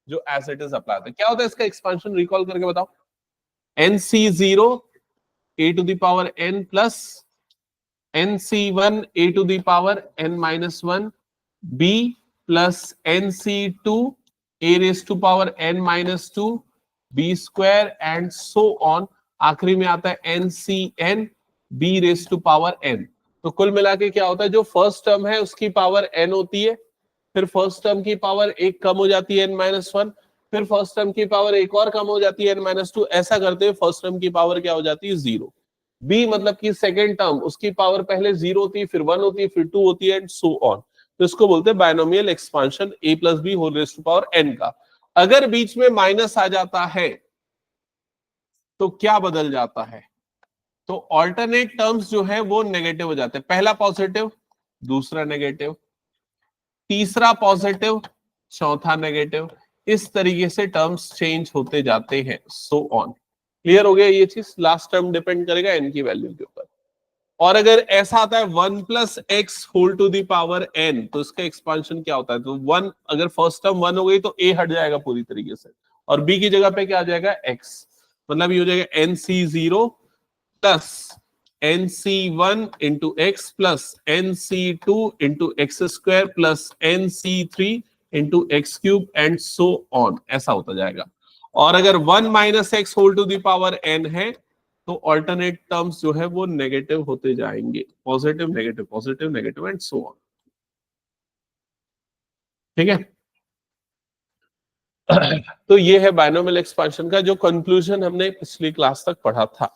जो as it is apply होता है। क्या होता है इसका एक्सपांशन, रिकॉल करके बताओ। nc0 a to the power n plus nc1 a to the power n minus 1 b plus nc2 a raise to power n minus 2 b square and so on. आखिरी में आता है ncn b raise to power n। तो कुल मिला के क्या होता है, जो फर्स्ट टर्म है उसकी पावर n होती है, फिर फर्स्ट टर्म की पावर एक कम हो जाती है n माइनस 1, फिर फर्स्ट टर्म की पावर एक और कम हो जाती है n माइनस 2। ऐसा करते हुए फर्स्ट टर्म की पावर क्या हो जाती है, 0। b मतलब कि सेकेंड टर्म, उसकी पावर पहले 0 होती है, फिर 1 होती है, फिर 2 होती है एंड सो ऑन। तो इसको बोलते हैं binomial expansion a plus B whole raise to power n का। अगर बीच में माइनस आ जाता है तो क्या बदल जाता है, तो ऑल्टरनेट टर्म्स जो है वो नेगेटिव हो जाते हैं। पहला पॉजिटिव, दूसरा नेगेटिव, तीसरा पॉजिटिव, चौथा नेगेटिव, इस तरीके से टर्म्स चेंज होते जाते हैं, सो ऑन। क्लियर हो गया ये चीज। लास्ट टर्म डिपेंड करेगा n की वैल्यू के ऊपर। और अगर ऐसा आता है 1 plus x whole to the power n, तो इसका एक्सपांशन क्या होता है, तो 1, अगर फर्स्ट टर्म 1 हो गई तो a हट जाएगा पूरी तरीके से और b की जगह पे क्या आ जाएगा, x। मतलब ये हो जाएगा nc0 plus nc1 into x plus nc2 into x square plus nc3 into x cube and so on, ऐसा होता जाएगा। और अगर 1 minus x whole to the power n है तो ऑल्टरनेट टर्म्स जो है वो नेगेटिव होते जाएंगे, positive negative and so on. ठीक है। तो ये है बायनोमियल एक्सपांशन का जो कंक्लूजन हमने पिछली क्लास तक पढ़ा था।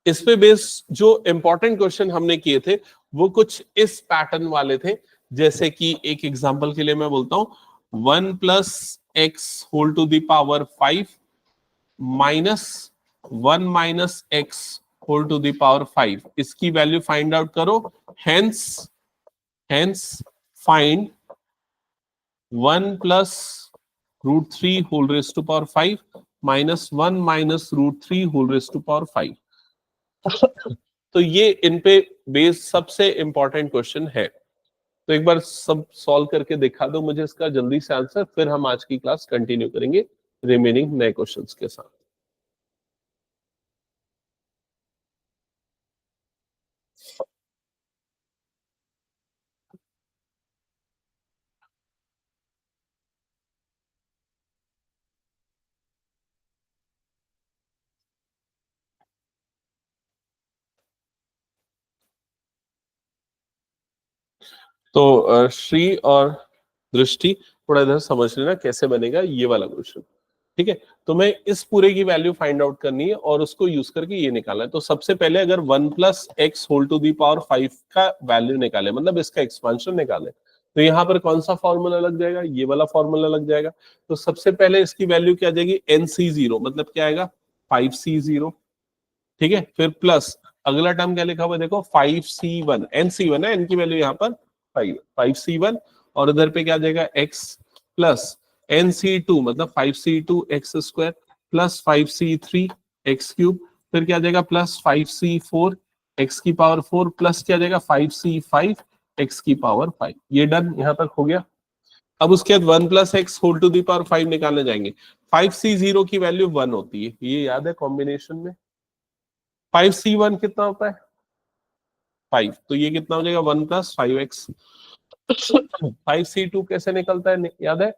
इस पे बेस जो इंपॉर्टेंट क्वेश्चन हमने किए थे वो कुछ इस पैटर्न वाले थे, जैसे कि एक एग्जांपल के लिए मैं बोलता हूं 1 plus x whole to the power 5 minus 1 minus x whole to the power 5, इसकी वैल्यू फाइंड आउट करो। Hence find 1 plus root 3 whole raise to power 5 minus 1 minus root 3 whole raise to power 5। तो ये इन पे base सबसे important question है। तो एक बार सब सॉल्व करके दिखा दो मुझे इसका जल्दी से आंसर, फिर हम आज की क्लास कंटिन्यू करेंगे रिमेनिंग नए क्वेश्चंस के साथ। तो श्री और दृष्टि थोड़ा इधर समझ लेना कैसे बनेगा ये वाला क्वेश्चन। ठीक है, तो मैं इस पूरे की वैल्यू फाइंड आउट करनी है और उसको यूज करके ये निकालना है। तो सबसे पहले अगर 1 plus x whole to the power 5 का वैल्यू निकाले, मतलब इसका एक्सपांशन निकाले, तो यहाँ पर कौन सा फॉर्मूला लग जाएगा, ये वाला फॉर्मूला लग जाएगा। तो सबसे पहले इसकी वैल्यू क्या आ जाएगी, nc0, मतलब क्या आएगा 5c0। ठीक है, फिर प्लस अगला टर्म क्या लिखा हुआ है देखो 5c1, nc1 है, n की वैल्यू यहाँ पर 5c1 और इधर पे क्या आ जाएगा x प्लस nc2 मतलब 5c2 x square plus 5c3 x cube, फिर क्या आ जाएगा प्लस 5c4 एक्स की पावर 4 प्लस क्या आ जाएगा 5c5 एक्स की पावर 5। ये डन, यहाँ तक हो गया। अब उसके बाद 1 plus x whole to the power 5 निकालने जाएंगे। 5c0 की वैल्यू 1 होती है, ये याद है कॉम्बिनेशन में। 5c1 कितना होता है 5, तो ये कितना हो जाएगा 1 प्लस 5x। 5c2 कैसे निकलता है याद है,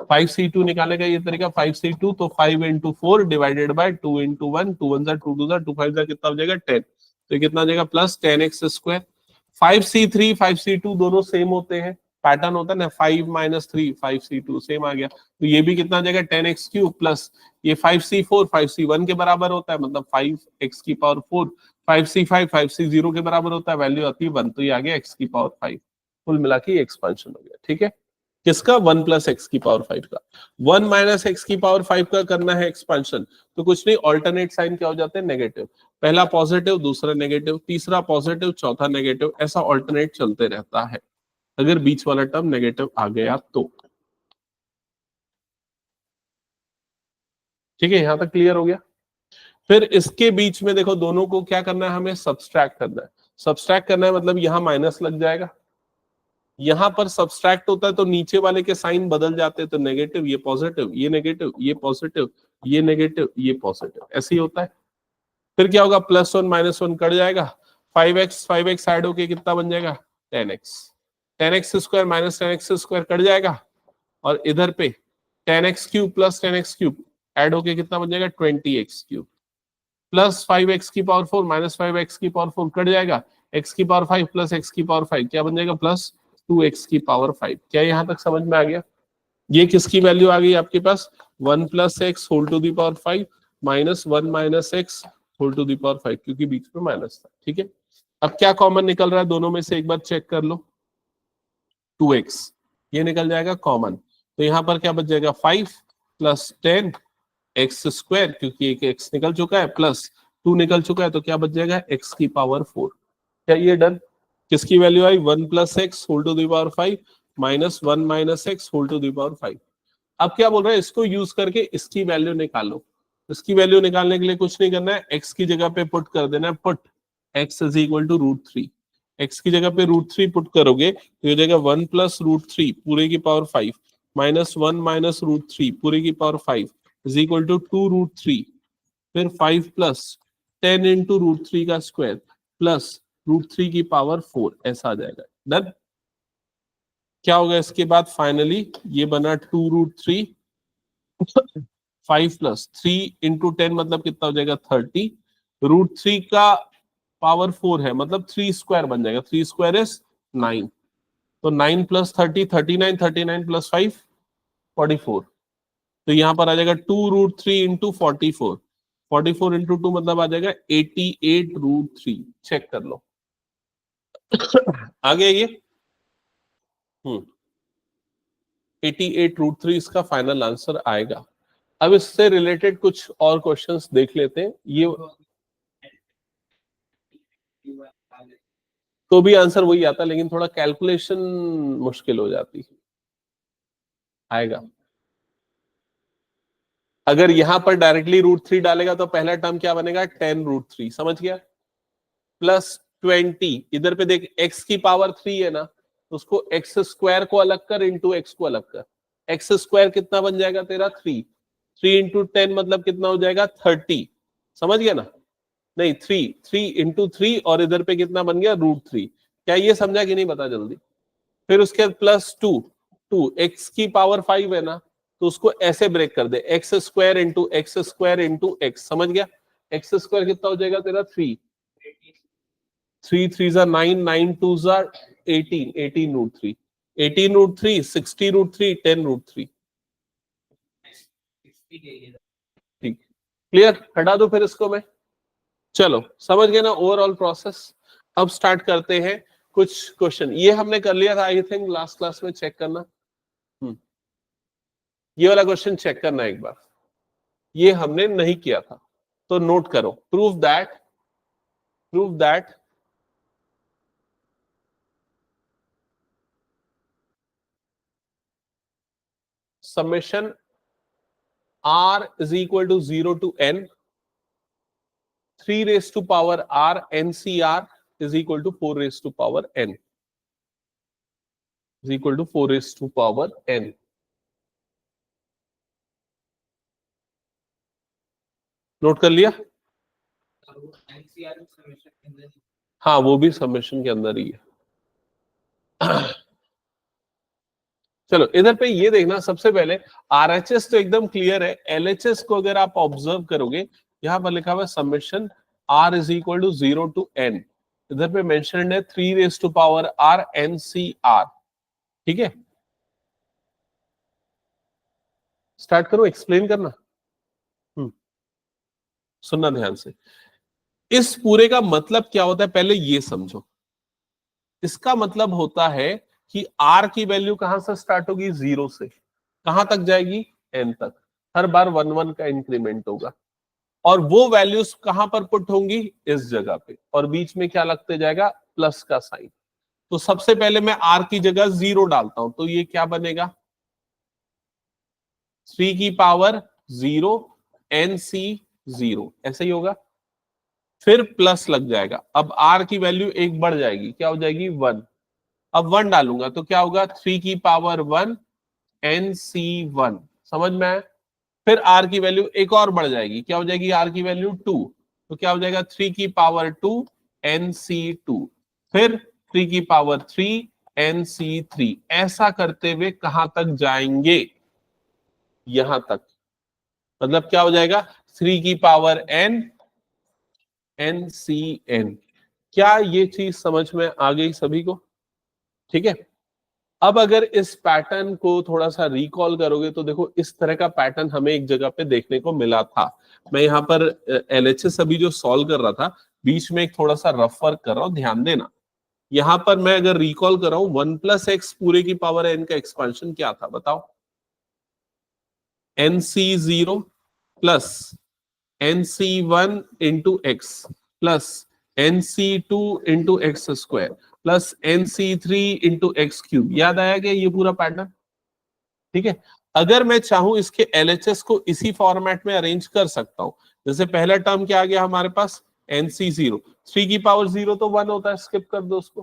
5c2 निकालने का ये तरीका 5c2, तो 5 इंटू 4 डिवाइडेड बाय 2 इंटू 1, 2 1 2 2 2 5 कितना हो जाएगा 10, तो ये कितना हो जाएगा plus 10x square. 5c3 5c2 दोनों सेम होते हैं, पैटर्न होता है ना 5 माइनस 3 5c2 सेम आ गया, तो ये भी कितना हो जाएगा 10x क्यूब प्लस ये 5c4 5c1 के बराबर होता है, मतलब 5x की पावर 4, 5c5 5c0 के बराबर होता है, वैल्यू आती है 1, तो ये आ गया x की पावर 5। कुल मिला के एक्सपांशन हो गया। ठीक है, किसका 1 प्लस एक्स की पावर 5 का। 1 माइनस एक्स की पावर 5 का करना है एक्सपांशन, तो कुछ नहीं, ऑल्टरनेट साइन क्या हो जाते हैं नेगेटिव, पहला पॉजिटिव दूसरा नेगेटिव तीसरा पॉजिटिव चौथा नेगेटिव, ऐसा ऑल्टरनेट चलते रहता है अगर बीच वाला टर्म नेगेटिव आ गया तो। ठीक है, यहां तक क्लियर हो गया। फिर इसके बीच में देखो दोनों को क्या करना है, हमें सब्सट्रैक्ट करना है। सब्सट्रैक्ट करना है मतलब यहां माइनस लग जाएगा, यहां पर सब्सट्रैक्ट होता है तो नीचे वाले के साइन बदल जाते हैं, तो नेगेटिव ये पॉजिटिव, ये नेगेटिव ये पॉजिटिव, ये नेगेटिव ये पॉजिटिव, ऐसे ही होता है। फिर क्या होगा, +1 -1 कट जाएगा, 5x ऐड होके कितना बन जाएगा 10x, 10x² minus 10x² cut जाएगा, और इधर पे 10x³ प्लस 10x³ ऐड होके कितना बन जाएगा 20x³ plus 5x⁴ minus 5x⁴ cut जाएगा, x⁵ प्लस x⁵ क्या बन जाएगा प्लस 2x⁵। क्या यहां तक समझ में आ गया? ये किसकी वैल्यू आ गई आपके पास, 1 + x whole to the power 5 minus 1 - x whole to the power 5, क्योंकि बीच में माइनस था। ठीक है, अब क्या कॉमन निकल रहा है दोनों में से, एक बार चेक कर लो, 2x ये निकल जाएगा कॉमन, तो यहां पर क्या बच जाएगा 5 + 10x², क्योंकि एक x निकल चुका है, प्लस 2 निकल चुका है, तो क्या बच जाएगा x⁴। क्या ये डन? किसकी वैल्यू आई, 1 + x whole to the power 5 minus 1 - x whole to the power 5। अब क्या बोल रहा है, इसको यूज करके इसकी वैल्यू निकालो। इसकी वैल्यू निकालने के लिए कुछ नहीं करना है, x की जगह पे पुट कर देना है, पुट x = √3। x की जगह पे √3 पुट करोगे तो ये जाएगा 1 + √3 पूरे की पावर 5 माइनस 1 - √3 पूरे की पावर 5 = 2√3, फिर 5 + 10 × √3 का स्क्वायर प्लस √3 की पावर 4, ऐसा आ जाएगा। डन? क्या होगा इसके बाद, फाइनली ये बना 2√3, 5 + 3 × 10 मतलब कितना हो जाएगा 30, √3 का पावर 4 है मतलब 3² बन जाएगा, 3² = 9, तो 9 + 30 39, 39 + 5 44, तो यहां पर आ जाएगा 2√3 × 44, 44 × 2 मतलब आ जाएगा 88√3। चेक कर लो आ गया ये, 88√3 इसका फाइनल आंसर आएगा। अब इससे रिलेटेड कुछ और क्वेश्चंस देख लेते हैं, ये तो भी आंसर वही आता, लेकिन थोड़ा कैलकुलेशन मुश्किल हो जाती है। आएगा, अगर यहां पर डायरेक्टली √3 डालेगा तो पहला टर्म क्या बनेगा 10√3, समझ गया, प्लस 20, इधर पे देख x की पावर 3 है ना, तो उसको x² को अलग कर इंटू x को अलग कर, x² कितना बन जाएगा तेरा 3, 3 × 10 मतलब कितना हो जाएगा 30, समझ गया ना, नहीं 3 × 3 और इधर पे कितना बन गया √3। क्या ये समझा कि नहीं बता जल्दी? फिर उसके बाद +2 x की पावर 5 है ना, तो उसको ऐसे ब्रेक कर दे, x² × x² × x, समझ गया, x² कितना हो जाएगा तेरा 3, 3 3 = 9, 9 2 = 18, 18√3, 18√3, 60√3, 10√3। ठीक, क्लियर, हटा दो फिर इसको मैं। चलो समझ गए ना ओवरऑल प्रोसेस। अब स्टार्ट करते हैं कुछ क्वेश्चन, ये हमने कर लिया था आई थिंक लास्ट क्लास में, चेक करना। ये वाला क्वेश्चन चेक करना एक बार, ये हमने नहीं किया था, तो नोट करो, prove that summation r is equal to 0 to n 3 raised to power r ncr is equal to 4 raised to power n is equal to 4 raised to power n। Note कर लिया? हाँ वो भी समेशन के अंदर ही है। चलो इधर पे ये देखना, सबसे पहले आरएचएस तो एकदम क्लियर है, एलएचएस को अगर आप ऑब्जर्व करोगे, यहां पर लिखा हुआ है summation r is equal to 0 to n, इधर पे मेंशन्ड है 3 raised to power r ncr। ठीक है, स्टार्ट करो एक्सप्लेन करना। सुनना ध्यान से, इस पूरे का मतलब क्या होता है पहले ये समझो। इसका मतलब होता है कि r की वैल्यू कहां से स्टार्ट होगी, 0 से कहां तक जाएगी, n तक, हर बार 1 1 का इंक्रीमेंट होगा, और वो वैल्यूज कहां पर पुट होंगी, इस जगह पे, और बीच में क्या लगते जाएगा, प्लस का साइन। तो सबसे पहले मैं r की जगह 0 डालता हूं, तो ये क्या बनेगा 3 की पावर 0 nc0, ऐसे ही होगा, फिर प्लस लग जाएगा, अब r की वैल्यू एक बढ़ जाएगी, क्या हो जाएगी 1, अब 1 डालूंगा तो क्या होगा 3 की पावर 1 NC1, समझ में आया। फिर r की वैल्यू एक और बढ़ जाएगी, क्या हो जाएगी r की वैल्यू 2, तो क्या हो जाएगा 3 की पावर 2 NC2, फिर 3 की पावर 3 NC3। ऐसा करते हुए कहां तक जाएंगे, यहां तक, मतलब क्या हो जाएगा 3 की पावर n NCN। क्या ये चीज समझ में आ गई सभी को? ठीक है। अब अगर इस पैटर्न को थोड़ा सा रिकॉल करोगे तो देखो इस तरह का पैटर्न हमें एक जगह पे देखने को मिला था। मैं यहाँ पर LHS अभी जो सॉल्व कर रहा था, बीच में एक थोड़ा सा रफ वर्क कर रहा हूं, ध्यान देना। यहां पर मैं अगर रिकॉल कर रहा हूं 1 + x पूरे की पावर n का एक्सपेंशन क्या था बताओ, NC0 plus NC1 into x plus NC2 into x square plus NC3 into x cube. याद आया क्या ये पूरा पैटर्न? ठीक है। अगर मैं चाहूं इसके LHS को इसी फॉर्मेट में अरेंज कर सकता हूं। जैसे पहला टर्म क्या आ गया हमारे पास NC0, 3 की पावर 0 तो 1 होता है, स्किप कर दो उसको,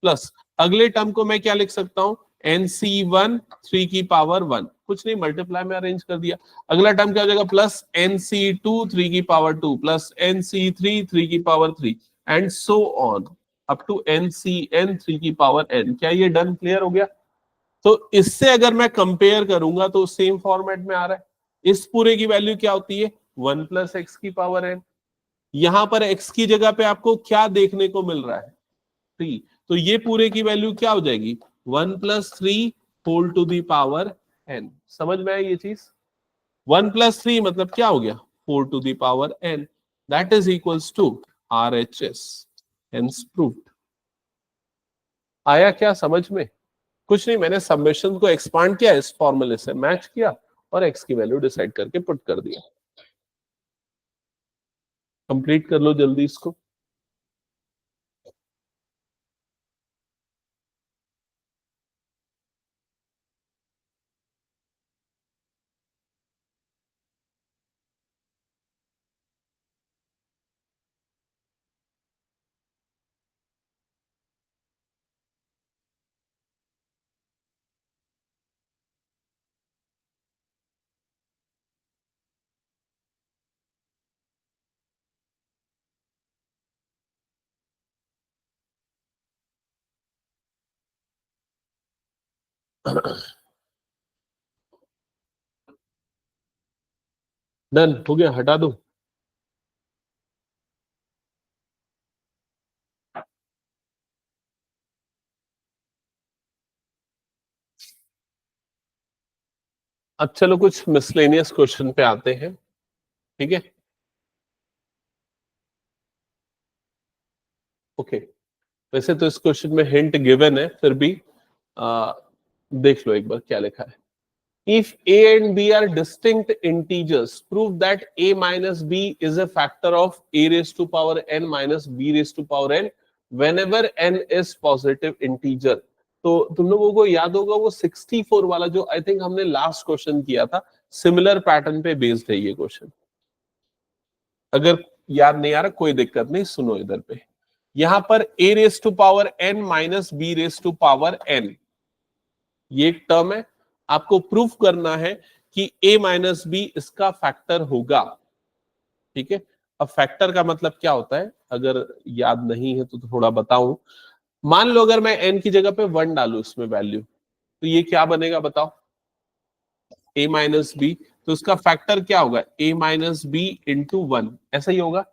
प्लस अगले टर्म को मैं क्या लिख सकता हूं NC1 3 की पावर 1, कुछ नहीं मल्टीप्लाई में अरेंज कर दिया। अगला टर्म क्या हो जाएगा प्लस NC2 3 की पावर 2 प्लस NC3 3 की power 3 and so on up to NCN 3 की पावर n। क्या ये डन, क्लियर हो गया? तो इससे अगर मैं कंपेयर करूंगा तो सेम फॉर्मेट में आ रहा है। इस पूरे की वैल्यू क्या होती है 1 + x की पावर n। यहां पर x की जगह पे आपको क्या देखने को मिल रहा है 3, तो ये पूरे की वैल्यू क्या हो जाएगी 1 + 3 whole to the power n। समझ में आई ये चीज? 1 + 3 मतलब क्या हो गया 4 to the power n, that is equals to RHS, hence proved. आया क्या समझ में? कुछ नहीं, मैंने समेशन को एक्सपांड किया, इस फॉर्मूले से मैच किया और x की वैल्यू डिसाइड करके पुट कर दिया। कंप्लीट कर लो जल्दी इसको। डन हो गया, हटा दो। अब चलो कुछ मिसलेनियस क्वेश्चन पे आते हैं, ठीक है। ओके, वैसे तो इस क्वेश्चन में हिंट गिवन है, फिर भी देख लो एक बार क्या लिखा है। If a and b are distinct integers, prove that a minus b is a factor of a raised to power n minus b raised to power n whenever n is positive integer। तो तुम लोगों को याद होगा वो 64 वाला जो I think हमने लास्ट क्वेश्चन किया था, सिमिलर पैटर्न पे बेस्ड है ये क्वेश्चन। अगर याद नहीं आ रहा कोई दिक्कत नहीं, सुनो इधर पे। यहां पर a raise to power n minus b raise to power n, ये एक टर्म है। आपको प्रूफ करना है कि a माइनस बी इसका फैक्टर होगा, ठीक है। अब फैक्टर का मतलब क्या होता है, अगर याद नहीं है तो थोड़ा बताऊं। मान लो अगर मैं n की जगह पे 1 डालू इसमें वैल्यू, तो ये क्या बनेगा बताओ a माइनस बी, तो इसका फैक्टर क्या होगा a माइनस बी इंटू 1, ऐसा ही होगा।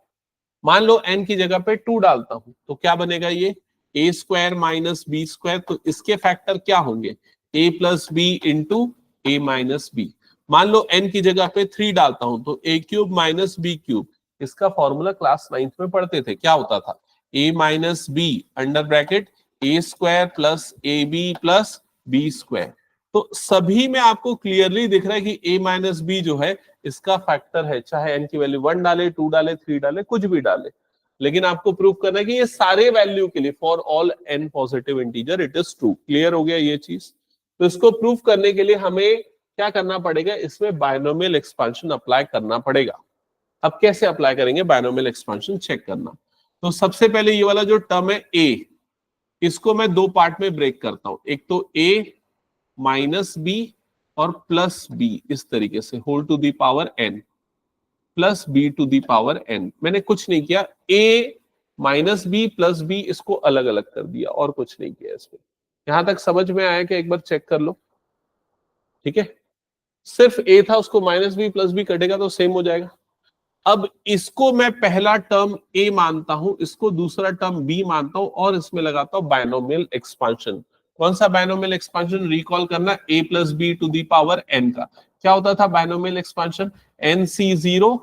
मान लो n की जगह पे 2 डालता हूं तो क्या बनेगा ये a square minus b square, तो इसके फैक्टर क्या होंगे a plus b into a minus b. मान लो n की जगह पे 3 डालता हूं तो a cube minus b cube. इसका फॉर्मूला क्लास 9th में पढ़ते थे, क्या होता था a minus b under bracket a square plus a b plus B square. तो सभी में आपको क्लियरली दिख रहा है कि a माइनस बी जो है इसका फैक्टर है, चाहे n की वैल्यू 1 डाले 2 डाले 3 डाले कुछ भी डाले, लेकिन आपको प्रूव करना है कि ये सारे वैल्यू के लिए for all n positive integer it is true. Clear हो गया ये चीज? तो इसको प्रूव करने के लिए हमें क्या करना पड़ेगा, इसमें बायनोमियल एक्सपांशन अप्लाई करना पड़ेगा। अब कैसे अप्लाई करेंगे बायनोमियल एक्सपांशन, चेक करना। तो सबसे पहले ये वाला जो टर्म है a, इसको मैं दो पार्ट में ब्रेक करता हूं, एक तो a माइनस बी और प्लस बी, इस तरीके से whole to the power n plus b to the power n। मैंने कुछ नहीं किया, a minus b plus b इसको अलग अलग कर दिया और कुछ नहीं किया इसमें। यहां तक समझ में आया कि एक बार चेक कर लो, ठीक है। सिर्फ a था, उसको माइनस बी प्लस बी कटेगा तो सेम हो जाएगा। अब इसको मैं पहला टर्म a मानता हूं, इसको दूसरा टर्म b मानता हूं और इसमें लगाता हूं बायनोमियल एक्सपांशन। कौन सा बायनोमियल एक्सपांशन रिकॉल करना, a plus b to the power n का। क्या होता था binomial expansion, nc0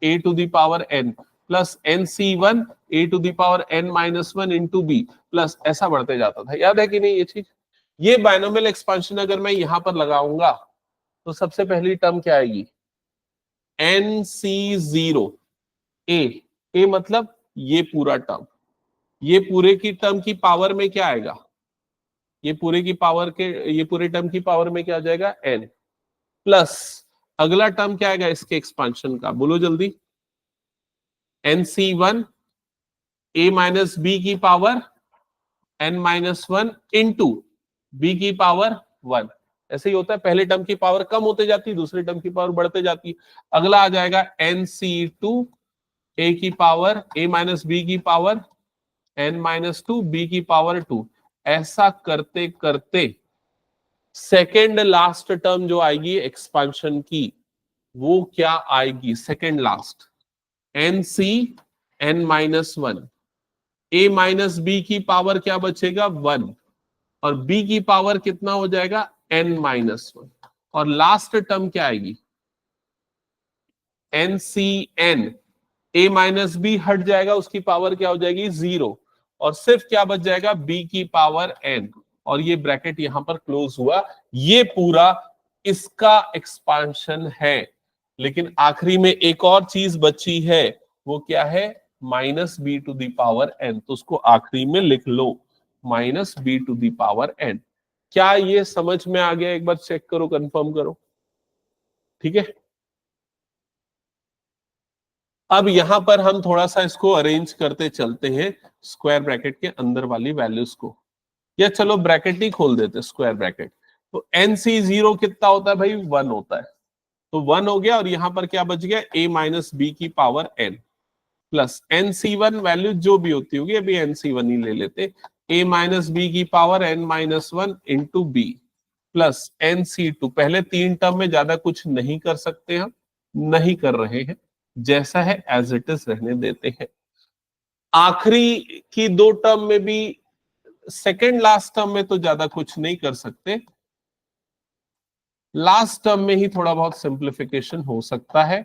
a to the power n plus nc1 a to the power n minus one into b plus, ऐसा बढ़ते जाता था। याद है कि नहीं ये चीज। ये बायनोमियल एक्सपांशन अगर मैं यहां पर लगाऊंगा तो सबसे पहली टर्म क्या आएगी, nc0 ए मतलब ये पूरा टर्म, ये पूरे की टर्म की पावर में क्या आएगा, ये पूरे की पावर के, ये पूरे टर्म की पावर में क्या आ जाएगा n प्लस अगला टर्म क्या आएगा इसके एक्सपांशन का, बोलो जल्दी, nc1 a माइनस बी की power n minus one into b की पावर 1। ऐसे ही होता है, पहले टर्म की पावर कम होते जाती है, दूसरे टर्म की पावर बढ़ते जाती है। अगला आ जाएगा nc2 a की पावर a माइनस बी की power n minus two b की पावर 2। ऐसा करते करते सेकेंड लास्ट टर्म जो आएगी एक्सपांशन की, वो क्या आएगी, second last N C N minus one, A minus B की पावर क्या बचेगा 1 और बी की पावर कितना हो जाएगा n माइनस वन, और लास्ट टर्म क्या आएगी एन सी एन, ए माइनस बी हट जाएगा, उसकी पावर क्या हो जाएगी 0 और सिर्फ क्या बच जाएगा b की पावर n, और ये ब्रैकेट यहां पर क्लोज हुआ। ये पूरा इसका एक्सपांशन है। लेकिन आखिरी में एक और चीज बची है, वो क्या है, minus B to the power n, तो उसको आखिरी में लिख लो, minus B to the power n। क्या ये समझ में आ गया, एक बार चेक करो, कंफर्म करो, ठीक है। अब यहां पर हम थोड़ा सा इसको अरेंज करते चलते हैं स्क्वायर ब्रैकेट के अंदर वाली वैल्यूज को, या चलो ब्रैकेट ही खोल देते स्क्वायर ब्रैकेट। तो nc0 कितना होता है भाई, 1 होता है, तो 1 हो गया, और यहां पर क्या बच गया a माइनस बी की power n plus nc1 value जो भी होती होगी, अभी nc1 ही ले लेते, a माइनस बी की power n minus one into b plus nc2। पहले तीन टर्म में ज्यादा कुछ नहीं कर सकते, हम नहीं कर रहे हैं, जैसा है एज इट इज रहने देते हैं। आखिरी की दो टर्म में भी, सेकेंड लास्ट टर्म में तो ज्यादा कुछ नहीं कर सकते, लास्ट टर्म में ही थोड़ा बहुत सिंप्लीफिकेशन हो सकता है।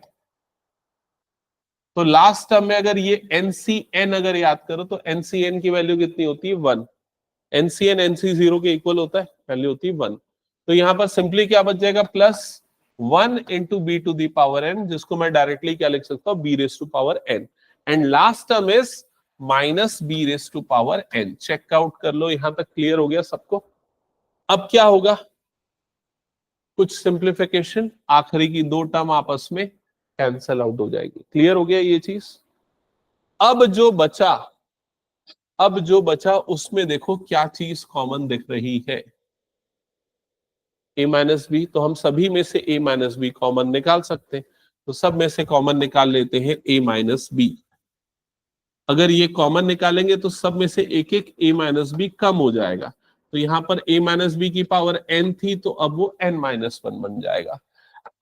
तो लास्ट टर्म में अगर ये एनसीएन अगर याद करो तो एनसीएन की वैल्यू कितनी होती है 1, एनसीएन एनसी0 के इक्वल होता है, वैल्यू होती है 1। तो यहां पर सिंपली क्या बच जाएगा, plus 1 into b to the power n, जिसको मैं डायरेक्टली क्या लिख सकता हूं, b raise to power n, and last term is minus b raise to power n. Check out कर लो, यहां तक क्लियर हो गया सबको। अब क्या होगा, कुछ सिंप्लीफिकेशन, आखिरी की दो टर्म आपस में कैंसल आउट हो जाएगी। क्लियर हो गया ये चीज। अब जो बचा, अब जो बचा उसमें देखो क्या चीज कॉमन दिख रही है, a माइनस बी, तो हम सभी में से a माइनस बी कॉमन निकाल सकते हैं, तो सब में से कॉमन निकाल लेते हैं a माइनस बी। अगर ये कॉमन निकालेंगे तो सब में से एक एक a माइनस बी कम हो जाएगा, तो यहां पर a माइनस बी की पावर n थी, तो अब वो n माइनस वन बन जाएगा।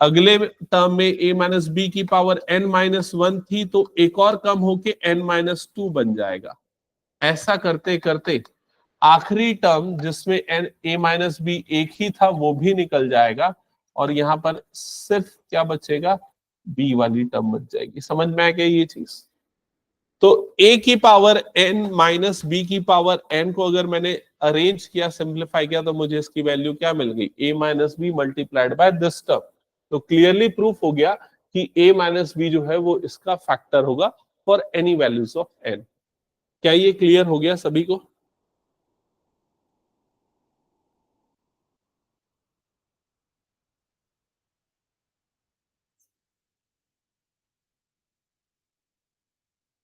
अगले टर्म में a माइनस बी की पावर n माइनस वन थी, तो एक और कम होके n माइनस टू बन जाएगा। ऐसा करते करते आखिरी टर्म जिसमें एन ए माइनस बी एक ही था वो भी निकल जाएगा, और यहां पर सिर्फ क्या बचेगा, बी वाली टर्म बच जाएगी। समझ में आ गया ये चीज। तो a की पावर n माइनस बी की पावर n को अगर मैंने अरेंज किया, सिंप्लीफाई किया, तो मुझे इसकी वैल्यू क्या मिल गई, a minus b multiplied by this term. तो क्लियरली प्रूफ हो गया कि a माइनस बी जो है वो इसका फैक्टर होगा for any values of n। क्या ये क्लियर हो गया सभी को।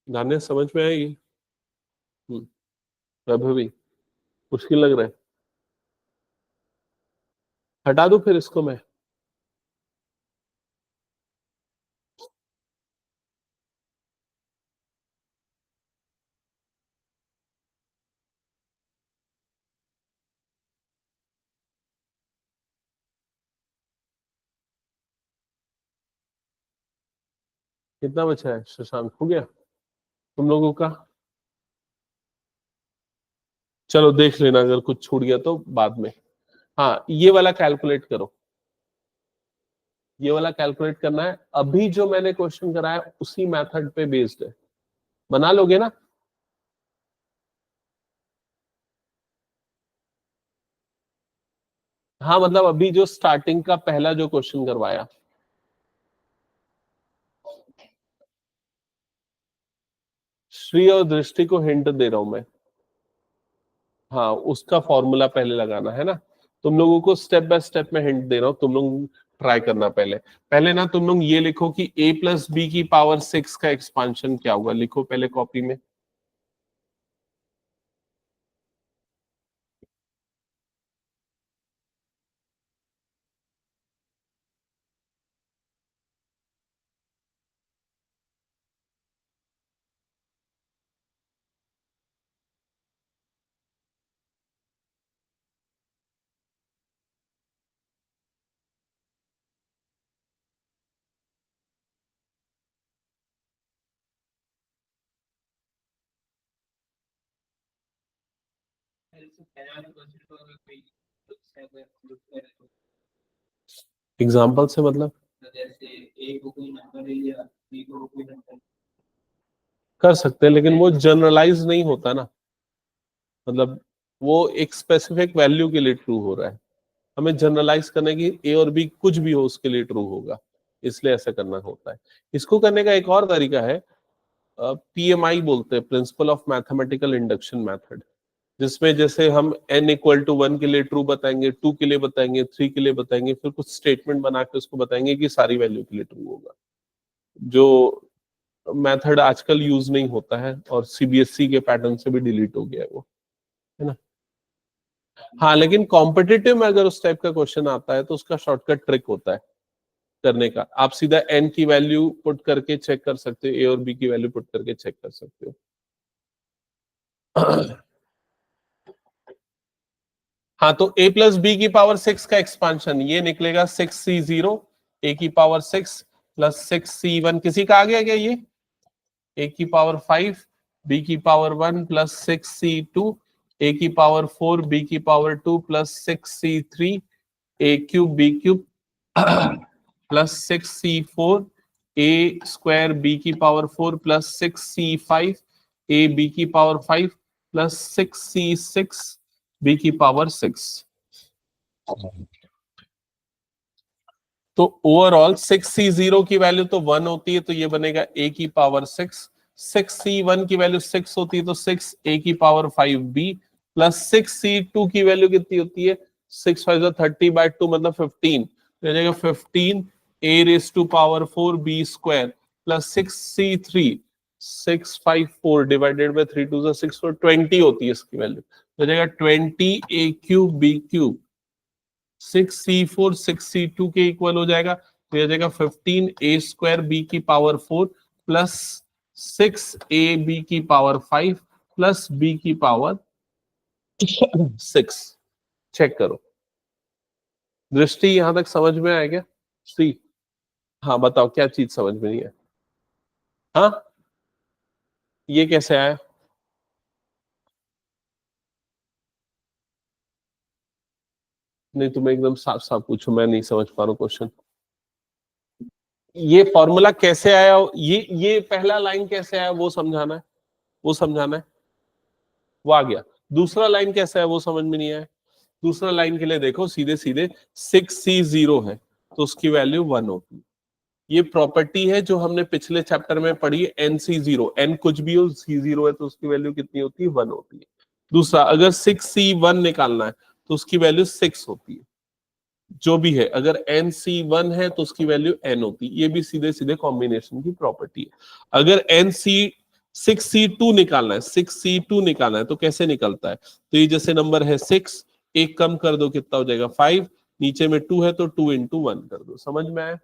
गाने समझ में आएगी। प्रभवी, मुश्किल लग रहा है, हटा दूं फिर इसको मैं? कितना बचा है शशांक, हो गया तुम लोगों का? चलो देख लेना, अगर कुछ छूट गया तो बाद में। हाँ, ये वाला कैलकुलेट करो, ये वाला कैलकुलेट करना है। अभी जो मैंने क्वेश्चन कराया उसी मेथड पे बेस्ड है, बना लोगे ना? हाँ मतलब अभी जो स्टार्टिंग का पहला जो क्वेश्चन करवाया, श्री और दृष्टि को हिंट दे रहा हूं मैं। हाँ, उसका फॉर्मूला पहले लगाना है ना, तुम लोगों को स्टेप बाय स्टेप में हिंट दे रहा हूं, तुम लोग ट्राई करना। पहले पहले ना तुम लोग ये लिखो कि a प्लस बी की पावर 6 का एक्सपांशन क्या होगा, लिखो पहले कॉपी में। एग्जाम्पल से मतलब कर सकते हैं, लेकिन वो जनरलाइज नहीं होता ना, मतलब वो एक स्पेसिफिक वैल्यू के लिए ट्रू हो रहा है, हमें जनरलाइज करना है कि ए और बी कुछ भी हो उसके लिए ट्रू होगा, इसलिए ऐसा करना होता है। इसको करने का एक और तरीका है, पीएमआई बोलते हैं, principle of mathematical induction method, जिसमें जैसे हम n इक्वल टू 1 के लिए ट्रू बताएंगे, 2 के लिए बताएंगे, 3 के लिए बताएंगे, फिर कुछ स्टेटमेंट बना के उसको बताएंगे कि सारी वैल्यू के लिए ट्रू होगा। जो मेथड आजकल यूज नहीं होता है और सीबीएसई के पैटर्न से भी डिलीट हो गया है वो, है ना। हाँ, लेकिन कॉम्पिटिटिव में अगर उस टाइप का क्वेश्चन आता है तो उसका शॉर्टकट ट्रिक होता है करने का, आप सीधा n की वैल्यू पुट करके चेक कर सकते हो, ए और बी की वैल्यू पुट करके चेक कर सकते हो। हाँ, तो a प्लस बी की पावर 6 का एक्सपांशन ये निकलेगा 6c0 a की पावर 6 प्लस 6c1, किसी का आ गया क्या ये? a की पावर 5 b की पावर 1 प्लस 6c2 a की पावर 4 b की power 2 plus 6c3 a cube b cube plus 6c4 a square b की power 4 plus 6c5 a b की पावर 5 प्लस 6c6 b की पावर 6। तो overall 6c0 की value तो 1 होती है, तो ये बनेगा a की पावर 6। 6c1 की वैल्यू 6 होती है, तो 6 a की पावर 5b प्लस 6c2 की वैल्यू कितनी होती है? 6 5 30/2 मतलब 15, तो जाएगा 15 a raise to power 4 b square plus 6c3 654 divided by 3 2 6 4 20 होती है इसकी वैल्यू, तो जाएगा 20 a cube b cube 6c4 6c2 के इक्वल हो जाएगा, तो यह जाएगा 15 a स्क्वायर b की पावर 4 प्लस 6 a b की पावर 5 प्लस b की पावर 6। चेक करो, दृष्टि यहां तक समझ में आया क्या? सी, हाँ बताओ क्या चीज समझ में नहीं है? हाँ, ये कैसे आया? नहीं, तुम्हें एकदम साफ साफ पूछो, मैं नहीं समझ पा रहा हूँ क्वेश्चन। ये फॉर्मूला कैसे आया, ये पहला लाइन कैसे आया वो समझाना है, वो समझाना है, वो आ गया। दूसरा लाइन कैसा है वो समझ में नहीं आया। दूसरा लाइन के लिए देखो, सीधे सीधे 6c0 है तो उसकी वैल्यू 1 होती है। ये प्रॉपर्टी है जो हमने पिछले चैप्टर में पढ़ी है, nc0, n कुछ भी हो, c0 है तो उसकी वैल्यू कितनी होती है? 1 होती है। दूसरा, अगर 6c1 निकालना है तो उसकी वैल्यू 6 होती है। जो भी है, अगर nc1 है तो उसकी वैल्यू n होती है। ये भी सीधे सीधे कॉम्बिनेशन की प्रॉपर्टी है। अगर 6C2 निकालना है, 6C2 निकालना है, तो कैसे निकलता है? तो ये जैसे नंबर है 6, एक कम कर दो कितना हो जाएगा 5, नीचे में 2 है तो 2 इंटू 1 कर दो, समझ में आया?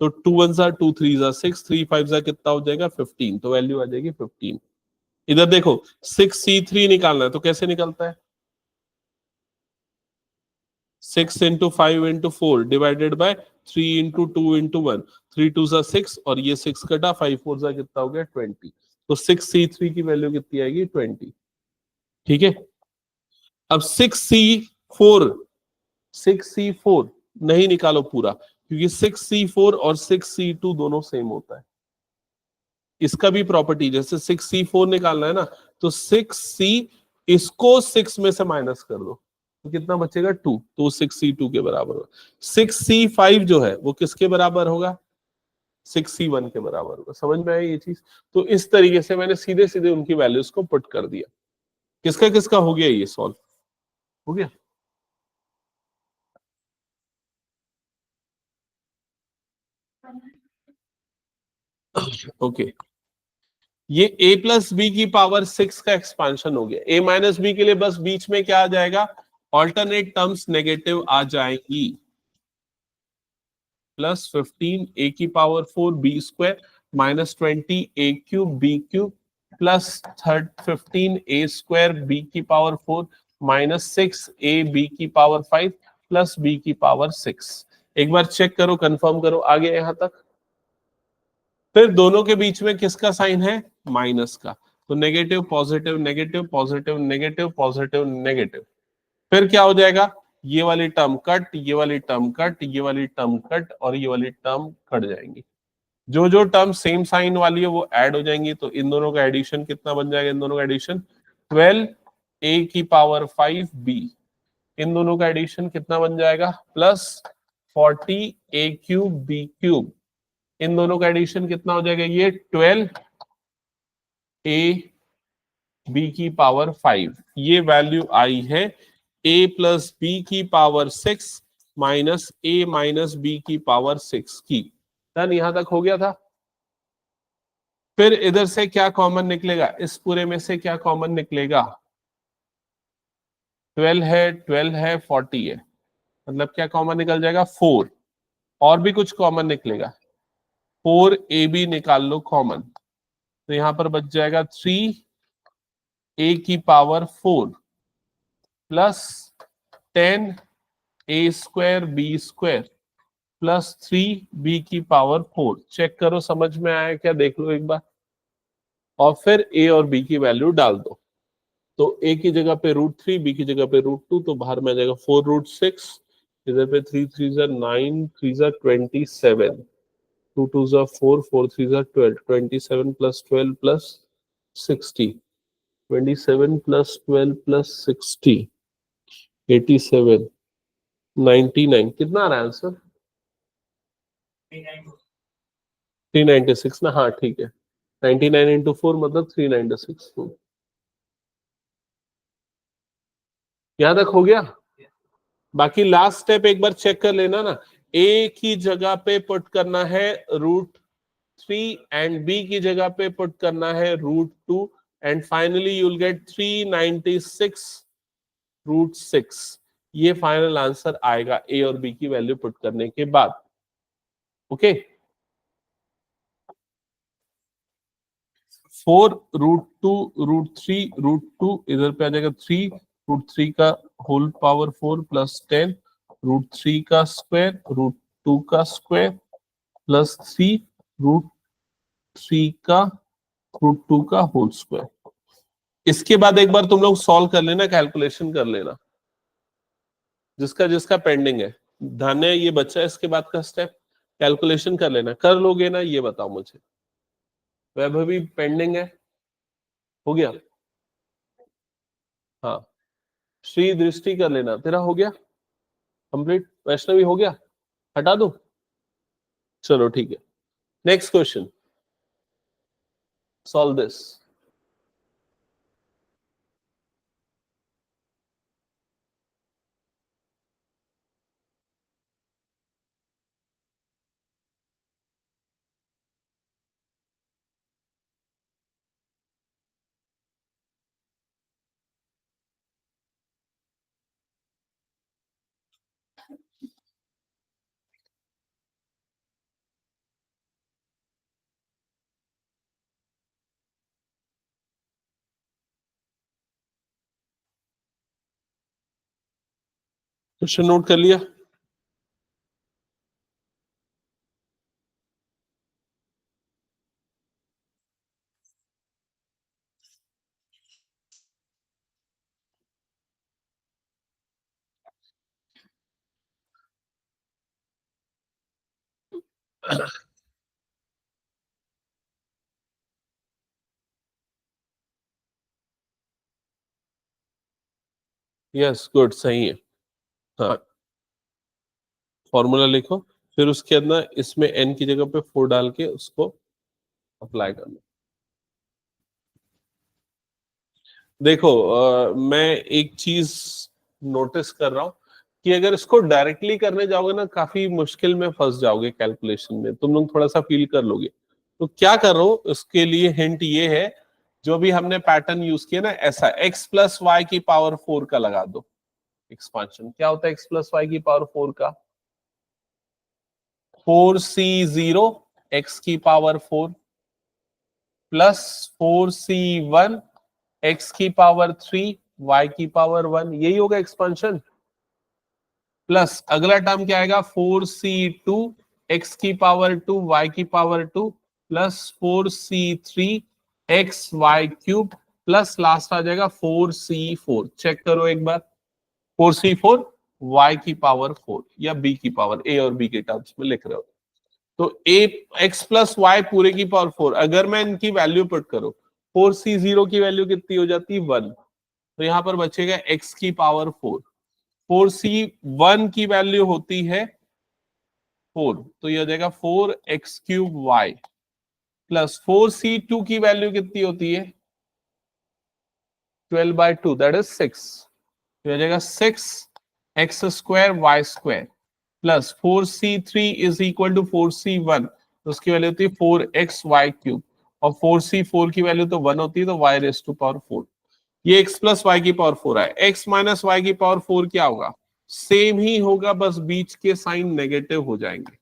तो 2 1 जा 2 3 जा 6, 3 5 जा कितना हो जाएगा 15, तो वैल्यू आ जाएगी 15। इधर देखो 6C3 निकालना है, तो कैसे निकलता है? 6 into 5 into 4 divided by 3 into 2 into 1, 3 2 जा 6 और ये 6 कटा, 5 4 जा कितना हो गया 20, तो 6C3 की वैल्यू कितनी आएगी 20। ठीक है, अब 6C4 नहीं निकालो पूरा, क्योंकि 6C4 और 6C2 दोनों सेम होता है। इसका भी प्रॉपर्टी, जैसे 6C4 निकालना है ना, तो 6C, इसको 6 में से माइनस कर दो तो कितना बचेगा 2, तो 6C2 के बराबर होगा। 6C5 जो है वो किसके बराबर होगा? 6C1 के बराबर होगा। समझ में आई ये चीज? तो इस तरीके से मैंने सीधे सीधे उनकी वैल्यूज को पुट कर दिया। किसका किसका हो गया ये सॉल्व? हो गया? ओके, ये a प्लस बी की पावर 6 का एक्सपांशन हो गया। a माइनस बी के लिए बस बीच में क्या आ जाएगा? ऑल्टरनेट टर्म्स नेगेटिव आ जाएगी। प्लस 15 a की power 4 b square minus 20 a cube b cube plus 15 a square b की पावर 4 माइनस 6 a b की पावर 5 प्लस b की पावर 6। एक बार चेक करो, कंफर्म करो, आगे यहां तक। फिर दोनों के बीच में किसका साइन है? माइनस का, तो negative positive negative positive negative positive negative. फिर क्या हो जाएगा? ये वाली टर्म कट, ये वाली टर्म कट, ये वाली टर्म कट और ये वाली टर्म कट जाएंगी। जो जो टर्म सेम साइन वाली है वो ऐड हो जाएंगी, तो इन दोनों का एडिशन कितना बन जाएगा? इन दोनों का एडिशन 12 a की पावर 5 b, इन दोनों का एडिशन कितना बन जाएगा? Plus 40 a cube b cube, इन दोनों का एडिशन कितना हो जाएगा? ये 12 a b की पावर 5। ये वैल्यू आई है a प्लस बी की power 6 minus a minus B की पावर 6 की। डन, यहां तक हो गया था। फिर इधर से क्या कॉमन निकलेगा? इस पूरे में से क्या कॉमन निकलेगा? 12 है 40 है, मतलब क्या कॉमन निकल जाएगा? 4। और भी कुछ कॉमन निकलेगा? 4ab निकाल लो कॉमन, तो यहां पर बच जाएगा 3a की power 4 plus 10 a square b square plus 3b की पावर 4। चेक करो समझ में आया क्या, देख लो एक बार। और फिर a और b की वैल्यू डाल दो, तो a की जगह पे √3, b की जगह पे √2, तो बाहर में आ जाएगा 4√6, इधर पे 3 3 जा 9, 3 जा 27, 2 2 जा 4, 4 3 जा 12, 27 प्लस 12 प्लस 60, 27 प्लस 12 प्लस 60, 87, 99, कितना आ रहा है आंसर? 396 ना, हाँ ठीक है। 99 इंटू 4 मतलब 396। यहां तक हो गया? बाकी लास्ट स्टेप एक बार चेक कर लेना ना। ए की जगह पे पुट करना है √3 एंड बी की जगह पे पुट करना है √2 and finally you will get 396 √6। ये फाइनल आंसर आएगा ए और बी की वैल्यू पुट करने के बाद। ओके, 4 √2 √3 √2, इधर पे आ जाएगा 3 √3 का होल पावर 4 प्लस 10 √3 का स्क्वायर √2 का स्क्वायर प्लस 3 √3 का √2 का होल स्क्वायर। इसके बाद एक बार तुम लोग सॉल्व कर लेना, कैलकुलेशन कर लेना, जिसका जिसका पेंडिंग है। धन्य ये बच्चा है, इसके बाद का स्टेप कैलकुलेशन कर लेना। कर लोगे ना ये बताओ मुझे? वैभवी पेंडिंग है? हो गया? हाँ, श्री दृष्टि कर लेना, तेरा हो गया कंप्लीट? वैष्णवी हो गया? हटा दो? चलो ठीक है, next question, solve this. Question note कर लिया? यस गुड, सही है। हाँ, फॉर्मूला लिखो, फिर उसके अंदर इसमें n की जगह पे 4 डाल के उसको अप्लाई करना। देखो मैं एक चीज नोटिस कर रहा हूं कि अगर इसको डायरेक्टली करने जाओगे ना, काफी मुश्किल में फंस जाओगे कैलकुलेशन में, तुम लोग थोड़ा सा फील कर लोगे। तो क्या कर रहा हूं, उसके लिए हिंट ये है, जो भी हमने पैटर्न यूज किया ना, ऐसा x प्लस वाई की पावर 4 का लगा दो एक्सपांशन। क्या होता है x प्लस वाई की पावर 4 का? 4c0 x की पावर 4 प्लस 4c1 x की पावर 3 y की पावर 1, यही होगा एक्सपांशन। प्लस अगला टर्म क्या आएगा? 4c2 x की पावर 2 y की पावर 2 प्लस 4c3 x y cube plus last आ जाएगा 4c4। चेक करो एक बार, 4c4 y की पावर 4 या b की पावर, a और b के टर्म्स में लिख रहे हो। तो a x प्लस वाई पूरे की पावर 4, अगर मैं इनकी वैल्यू पुट करूं, 4c0 की वैल्यू कितनी हो जाती है? 1। तो यहां पर बचेगा x की पावर 4। 4c1 की वैल्यू होती है 4, तो यह हो जाएगा 4x3y प्लस 4c2 की वैल्यू कितनी होती है? 12/2, दैट इज 6। तो यह हो जाएगा 6x2y² plus 4c3 is equal to 4c1, तो उसकी वैल्यू होती है 4xy³ और 4c4 की वैल्यू तो 1 होती है, तो y रेज टू पावर 4। ये x प्लस वाई की पावर 4 है। x माइनस वाई की पावर 4 क्या होगा? सेम ही होगा, बस बीच के साइन नेगेटिव हो जाएंगे।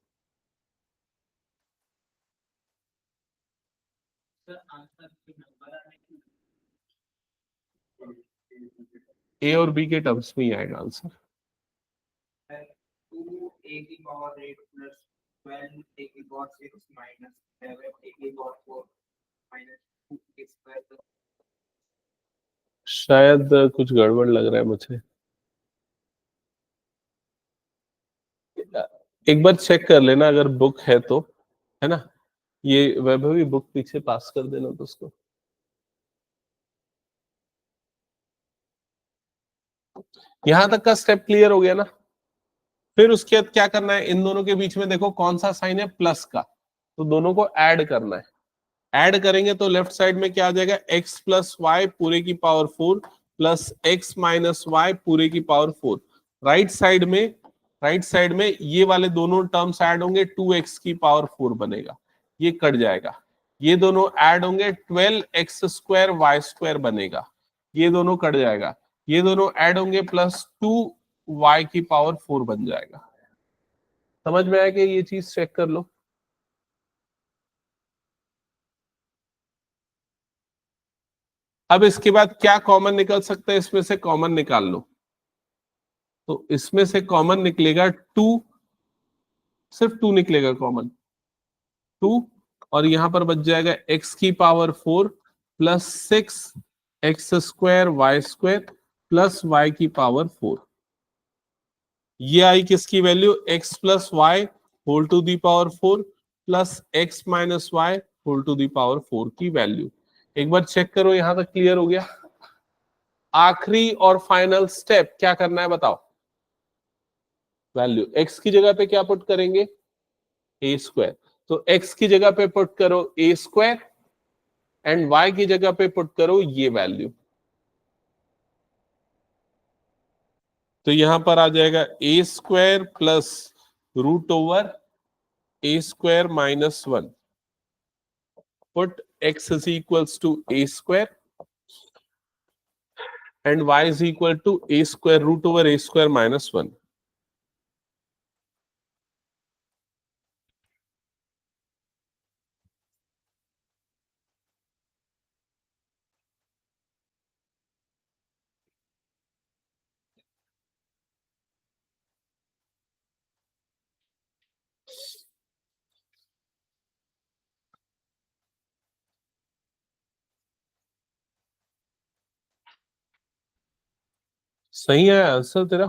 ए और बी के टर्म्स में ही आएगा आंसर। शायद कुछ गड़बड़ लग रहा है मुझे, एक बार चेक कर लेना अगर बुक है तो, है ना? ये वैभवी बुक पीछे पास कर देना तो उसको। यहां तक का स्टेप क्लियर हो गया ना? फिर उसके बाद क्या करना है, इन दोनों के बीच में देखो कौन सा साइन है? प्लस का, तो दोनों को ऐड करना है। ऐड करेंगे तो लेफ्ट साइड में क्या आ जाएगा? x प्लस वाई पूरे की power 4 plus x minus y पूरे की पावर 4। राइट साइड में, राइट साइड में ये वाले दोनों टर्म्स ऐड होंगे, 2x की पावर 4 बनेगा, ये कट जाएगा। ये दोनों ऐड होंगे, 12x² y² बनेगा, ये दोनों कट जाएगा। ये दोनों ऐड होंगे, प्लस 2y की पावर 4 बन जाएगा। समझ में आया कि ये चीज चेक कर लो। अब इसके बाद क्या कॉमन निकल सकता है? इसमें से कॉमन निकाल लो, तो इसमें से कॉमन निकलेगा 2, सिर्फ 2 निकलेगा कॉमन, 2। और यहां पर बच जाएगा x की power 4 plus 6x² plus y की पावर 4। ये आई किसकी वैल्यू? x plus y whole to the power 4 plus x minus y whole to the power 4 की वैल्यू। एक बार चेक करो, यहां तक क्लियर हो गया? आखिरी और फाइनल स्टेप क्या करना है बताओ? वैल्यू x की जगह पे क्या पुट करेंगे? a²। तो x की जगह पे पुट करो a² एंड y की जगह पे पुट करो ये वैल्यू। तो यहां पर आ जाएगा a² plus √ a² - 1। Put x is equals to a² and y is equal to a² √a² - 1। सही है आंसर तेरा।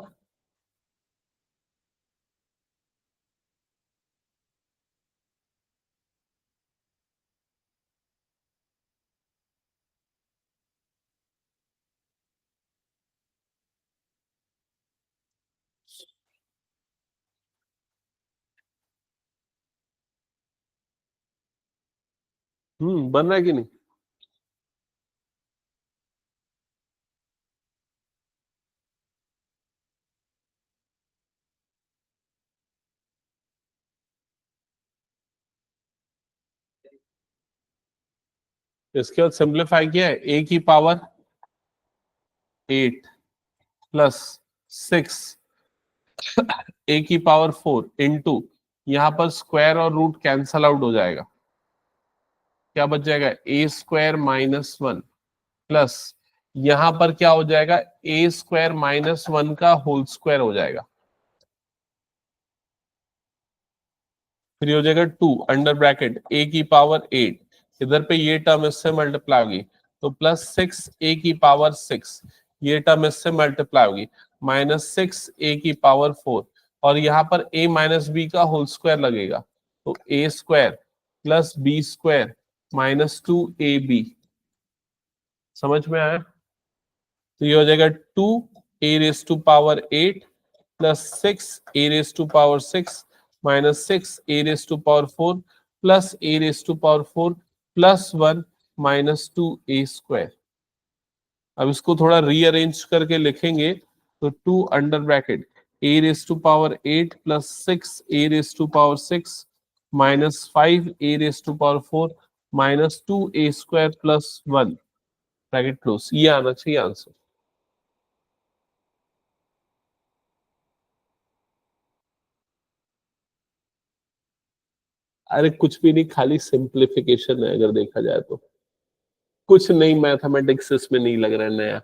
बन रहा है कि नहीं? इसके बाद सिंप्लीफाई किया है, ए की पावर 8 प्लस 6 ए की पावर 4 इंटू, यहाँ पर स्क्वायर और रूट कैंसल आउट हो जाएगा, क्या बच जाएगा ए स्क्वायर माइनस 1 प्लस, यहां पर क्या हो जाएगा ए स्क्वायर माइनस 1 का होल स्क्वायर हो जाएगा, फिर ये हो जाएगा 2 अंडर ब्रैकेट ए की पावर 8, इधर पे ये टर्म इससे मल्टीप्लाई होगी तो प्लस 6 ए की पावर 6, ये टर्म इससे मल्टीप्लाई होगी माइनस 6 ए की पावर 4, और यहाँ पर ए माइनस बी का होल स्क्वायर लगेगा, तो A square plus B square minus 2ab। समझ में आया? तो ये हो जाएगा 2 a raised to power 8 plus 6 a raised to power 6 minus 6 a raised to power 4 plus a raised to power 4 plus 1 minus 2a square. अब इसको थोड़ा रीअरेंज करके लिखेंगे तो 2 under bracket a raised to power 8 plus 6 a raised to power 6 minus 5 a raised to power 4 minus 2a square plus 1 bracket close, ये आना चाहिए answer. अरे कुछ भी नहीं, खाली सिंप्लीफिकेशन है अगर देखा जाए तो, कुछ नहीं मैथमेटिक्स इसमें नहीं लग रहा है नया।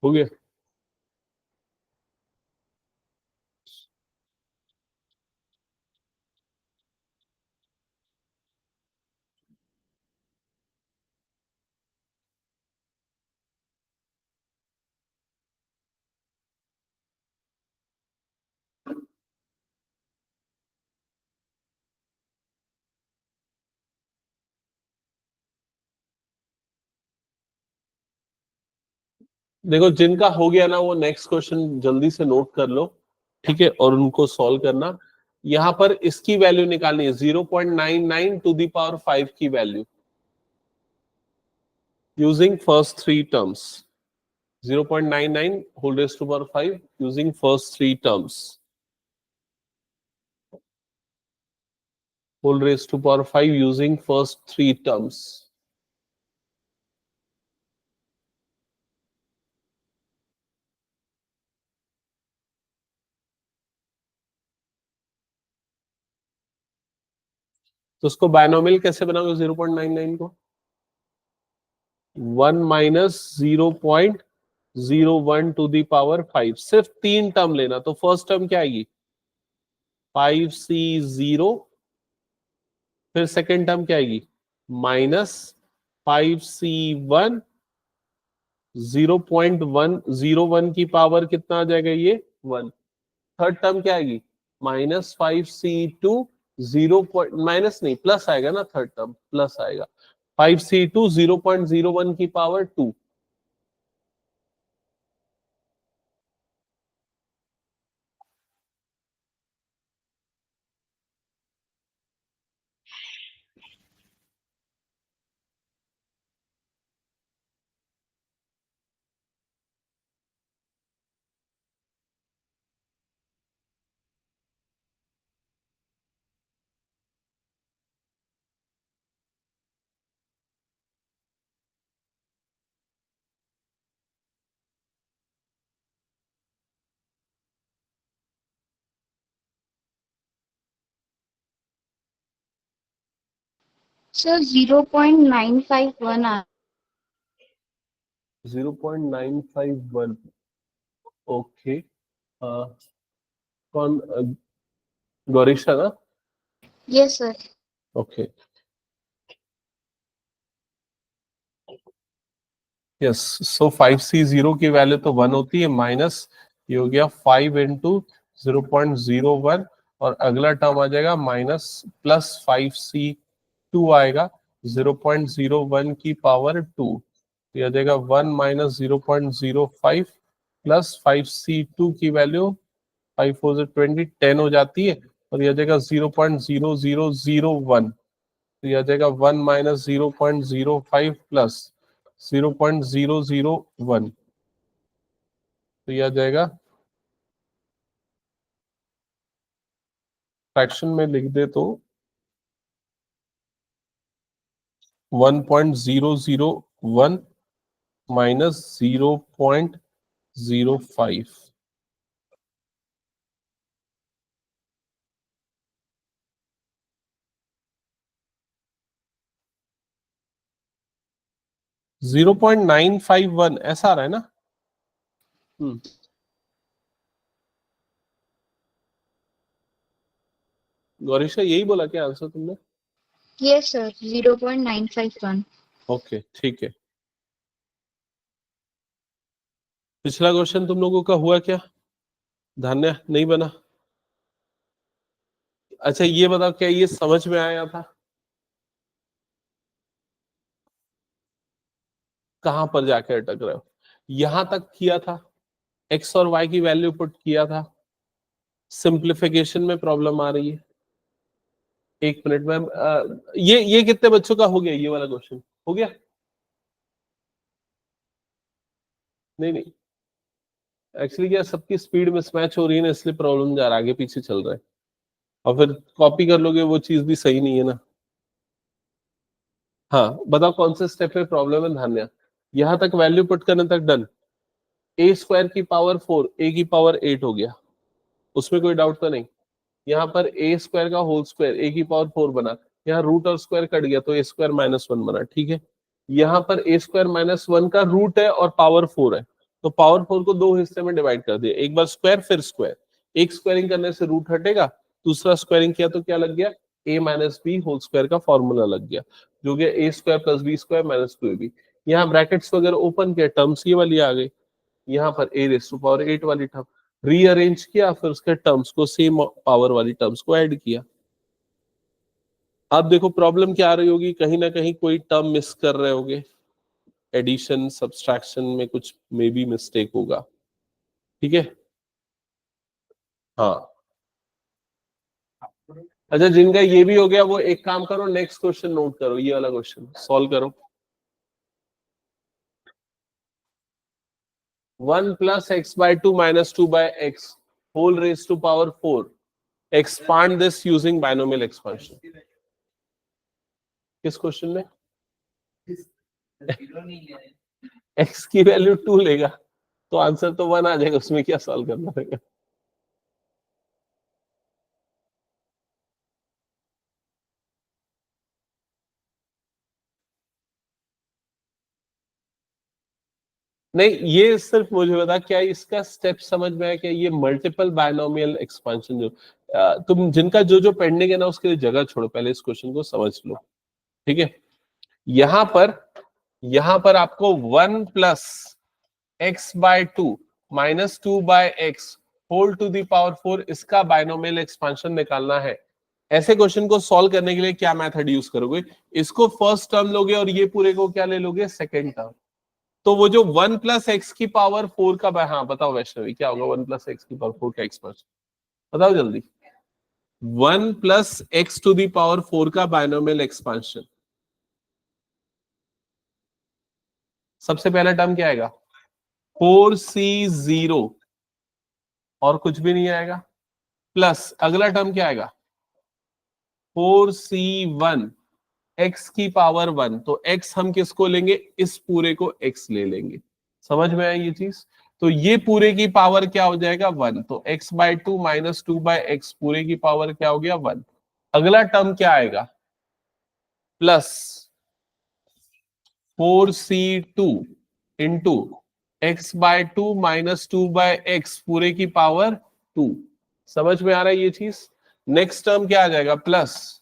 हो गया। देखो जिनका हो गया ना वो नेक्स्ट क्वेश्चन जल्दी से नोट कर लो, ठीक है, और उनको सॉल्व करना। यहाँ पर इसकी वैल्यू निकालनी है 0.99 टू द पावर 5 की value using first three terms, 0.99 whole raise to power 5 using first three terms, whole raise to power 5 using first three terms. तो उसको बायनोमियल कैसे बनाओगे 0.99 को? 1 - 0.01 टू दी पावर 5, सिर्फ तीन टर्म लेना, तो फर्स्ट टर्म क्या आएगी 5c0, फिर सेकेंड टर्म क्या आएगी -5c1, 0.101 की पावर कितना आ जाएगा ये 1, थर्ड टर्म क्या आएगी -5c2, 0 माइनस नहीं प्लस आएगा ना, थर्ड टर्म प्लस आएगा 5c2 0.01 की पावर 2। सर 0.951 आ 0.951। ओके, कौन? गौरीशा ना? Yes sir. Okay, yes. So 5C0 की वैल्यू तो 1 होती है, माइनस ये हो गया 5 इंटू 0.01, और अगला टर्म आ जाएगा माइनस प्लस 5C2 आएगा 0.01 की पावर 2, यह आ जाएगा 1 माइनस 0.05 प्लस 5C2 की वैल्यू 5 4 से 20 10 हो जाती है, और यह आ जाएगा 0.0001, तो यह आ जाएगा 1 माइनस 0.05 प्लस 0.001, तो यह आ जाएगा, फ्रैक्शन में लिख दे तो 1.001 माइनस 0.05। 0.951 ऐसा आ रहा है ना? गौरीशा यही बोला क्या आंसर तुमने? Yes sir 0.951। ओके, ठीक है। पिछला क्वेश्चन तुम लोगों का हुआ क्या? धान्य नहीं बना? अच्छा ये बताओ, क्या ये समझ में आया था? कहां पर जाकर अटक रहे हो? यहां तक किया था, एक्स और वाई की वैल्यू पुट किया था, सिंप्लीफिकेशन में प्रॉब्लम आ रही है। एक मिनट मैम, ये कितने बच्चों का हो गया ये वाला क्वेश्चन? हो गया? नहीं नहीं, एक्चुअली क्या सबकी स्पीड मिसमैच हो रही है ना, इसलिए प्रॉब्लम जा रहा है, आगे पीछे चल रहा है, और फिर कॉपी कर लोगे वो चीज भी सही नहीं है ना। हाँ बताओ कौन से स्टेप में प्रॉब्लम है धान्या? यहां तक वैल्यू पुट करने तक डन। ए स्क्वायर की पावर 4 ए की पावर 8 हो गया, उसमें कोई डाउट तो नहीं? यहाँ पर ए स्क्वायर का होल स्क्वायर ए की पावर 4 बना, यहाँ रूट और स्क्वायर कट गया तो ए स्क्वायर माइनस 1 बना, ठीक है। यहाँ पर ए स्क्वायर माइनस 1 का रूट है और पावर 4 है, तो पावर 4 को दो हिस्से में डिवाइड कर दिया, एक बार स्क्वायर फिर स्क्वायर। एक स्क्वायरिंग करने से रूट हटेगा, दूसरा स्क्वायरिंग किया तो क्या लग गया? A minus B whole square का फॉर्मूला लग गया, जो कि A square plus B square minus 2ab। यहाँ ब्रैकेट्स वगैरह ओपन किया, टर्म्स ये वाली आ गई, यहाँ पर ए रेस टू पावर 8 वाली टर्म रीअरेंज किया, फिर उसके टर्म्स को सेम पावर वाली टर्म्स को ऐड किया। अब देखो प्रॉब्लम क्या आ रही होगी, कहीं ना कहीं कोई टर्म मिस कर रहे होगे, एडिशन सब्सट्रैक्शन में कुछ मे बी मिस्टेक होगा, ठीक है। हाँ, अच्छा जिनका ये भी हो गया वो एक काम करो, नेक्स्ट क्वेश्चन नोट करो, ये वाला क्वेश्चन सॉल्व करो। 1 plus x by 2 minus 2 by x whole raise to power 4, expand this using binomial expansion. किस क्वेश्चन में? एक्स की वैल्यू 2 लेगा तो आंसर तो 1 आ जाएगा, उसमें क्या सॉल्व करना रहेगा? नहीं, ये सिर्फ मुझे बता, क्या इसका स्टेप समझ में आया? क्या ये मल्टीपल बायनोमियल एक्सपेंशन जो तुम जिनका जो जो पेंडिंग है ना उसके लिए जगह छोड़ो, पहले इस क्वेश्चन को समझ लो, ठीक है। यहां पर आपको 1 plus x by 2 minus 2 by x whole to the power 4, इसका बायनोमियल एक्सपेंशन निकालना है। ऐसे क्वेश्चन को सॉल्व करने के लिए क्या मेथड यूज करोगे? इसको फर्स्ट टर्म लोगे और ये पूरे को क्या ले लोगे? Second term. तो वो जो 1 प्लस एक्स की पावर 4 का, हाँ बताओ वैष्णवी क्या होगा 1 प्लस एक्स की पावर 4 का एक्सपेंशन? बताओ जल्दी। 1 plus x to the power 4 का बायनोमियल एक्सपेंशन, सबसे पहला टर्म क्या आएगा? 4C0, और कुछ भी नहीं आएगा, प्लस अगला टर्म क्या आएगा? 4C1 एक्स की पावर 1, तो एक्स हम किसको लेंगे? इस पूरे को एक्स ले लेंगे। समझ में आया ये चीज? तो ये पूरे की पावर क्या हो जाएगा? 1, तो x by 2 minus 2 by x पूरे की पावर क्या हो गया? 1। अगला टर्म क्या आएगा? Plus 4c2 into x/2 minus 2/x पूरे की पावर 2। समझ में आ रहा है ये चीज? नेक्स्ट टर्म क्या आ जाएगा? Plus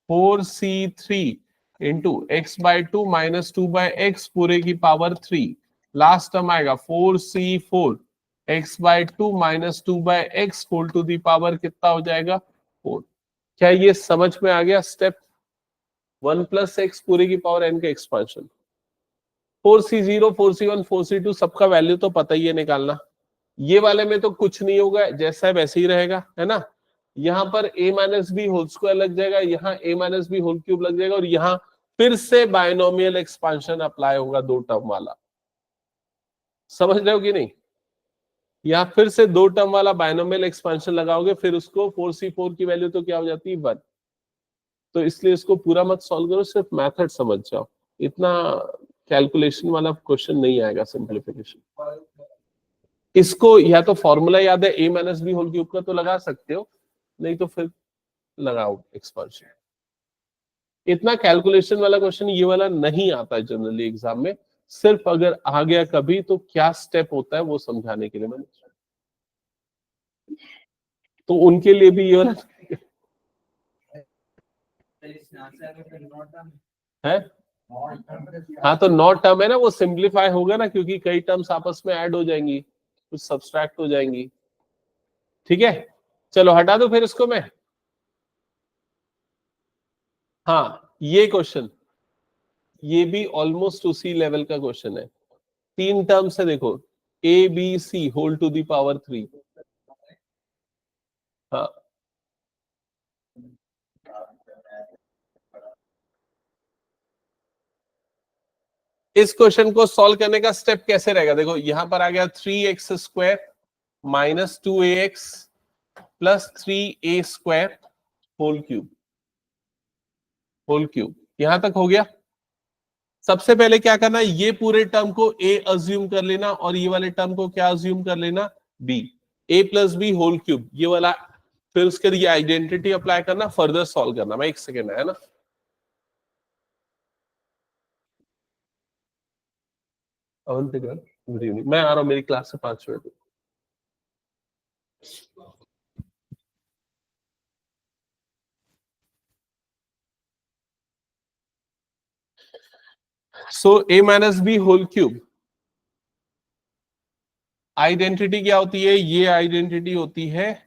4c3 into x/2 minus 2/x पूरे की पावर 3। लास्ट टर्म आएगा 4c4 x/2 minus 2/x whole to the power कितना हो जाएगा? 4। क्या ये समझ में आ गया स्टेप? 1 प्लस एक्स पूरे की पावर n का एक्सपांशन। 4c0 4c1 4c2 सबका वैल्यू तो पता ही है निकालना। ये वाले में तो कुछ नहीं होगा, जैसा है वैसे ही रहेगा, है ना। यहाँ पर a minus B whole square लग जाएगा, यहाँ a minus B whole cube लग जाएगा, और यहाँ फिर से बायनोमियल एक्सपांशन अप्लाई होगा 2 टर्म वाला। समझ रहे हो कि नहीं? यहाँ फिर से 2 टर्म वाला बायनोमियल एक्सपांशन लगाओगे, फिर उसको 4c4 की वैल्यू तो क्या हो जाती है? 1। तो इसलिए इसको पूरा मत सॉल्व करो, सिर्फ मेथड समझ जाओ। इतना कैलकुलेशन वाला क्वेश्चन नहीं आएगा, सिंप्लीफिकेशन। इसको या तो फॉर्मूला याद है a minus B whole cube का, तो लगा सकते हो, नहीं तो फिर लगाओ एक्सपांशन। इतना कैलकुलेशन वाला क्वेश्चन ये वाला नहीं आता है जनरली एग्जाम में, सिर्फ अगर आ गया कभी तो क्या स्टेप होता है वो समझाने के लिए मैंने। तो उनके लिए भी ये वाला है। हाँ, तो नॉट टर्म है ना, वो सिंप्लीफाई होगा ना, क्योंकि कई टर्म्स आपस में ऐड हो जाएंगी, कुछ सब्सट्रैक्ट हो जाएंगी। ठीक है, चलो हटा दो फिर इसको मैं। हाँ, ये क्वेश्चन ये भी ऑलमोस्ट उसी लेवल का क्वेश्चन है। 3 टर्म्स है देखो, a b c whole to the power 3। हाँ, इस क्वेश्चन को सॉल्व करने का स्टेप कैसे रहेगा? देखो यहां पर आ गया 3x² minus 2ax plus 3a² whole cube. यहां तक हो गया। सबसे पहले क्या करना, ये पूरे टर्म को a अज्यूम कर लेना, और ये वाले टर्म को क्या अज्यूम कर लेना? b। a plus B whole cube ये वाला, फिर उसके लिए आइडेंटिटी अप्लाई करना, फर्दर सॉल्व करना। मैं 1 सेकेंड है ना। अवंतिका, गुड इवनिंग, मैं आ रहा हूँ, मेरी क्लास से 5 minute. So a minus B whole cube identity क्या होती है? ये आइडेंटिटी होती है,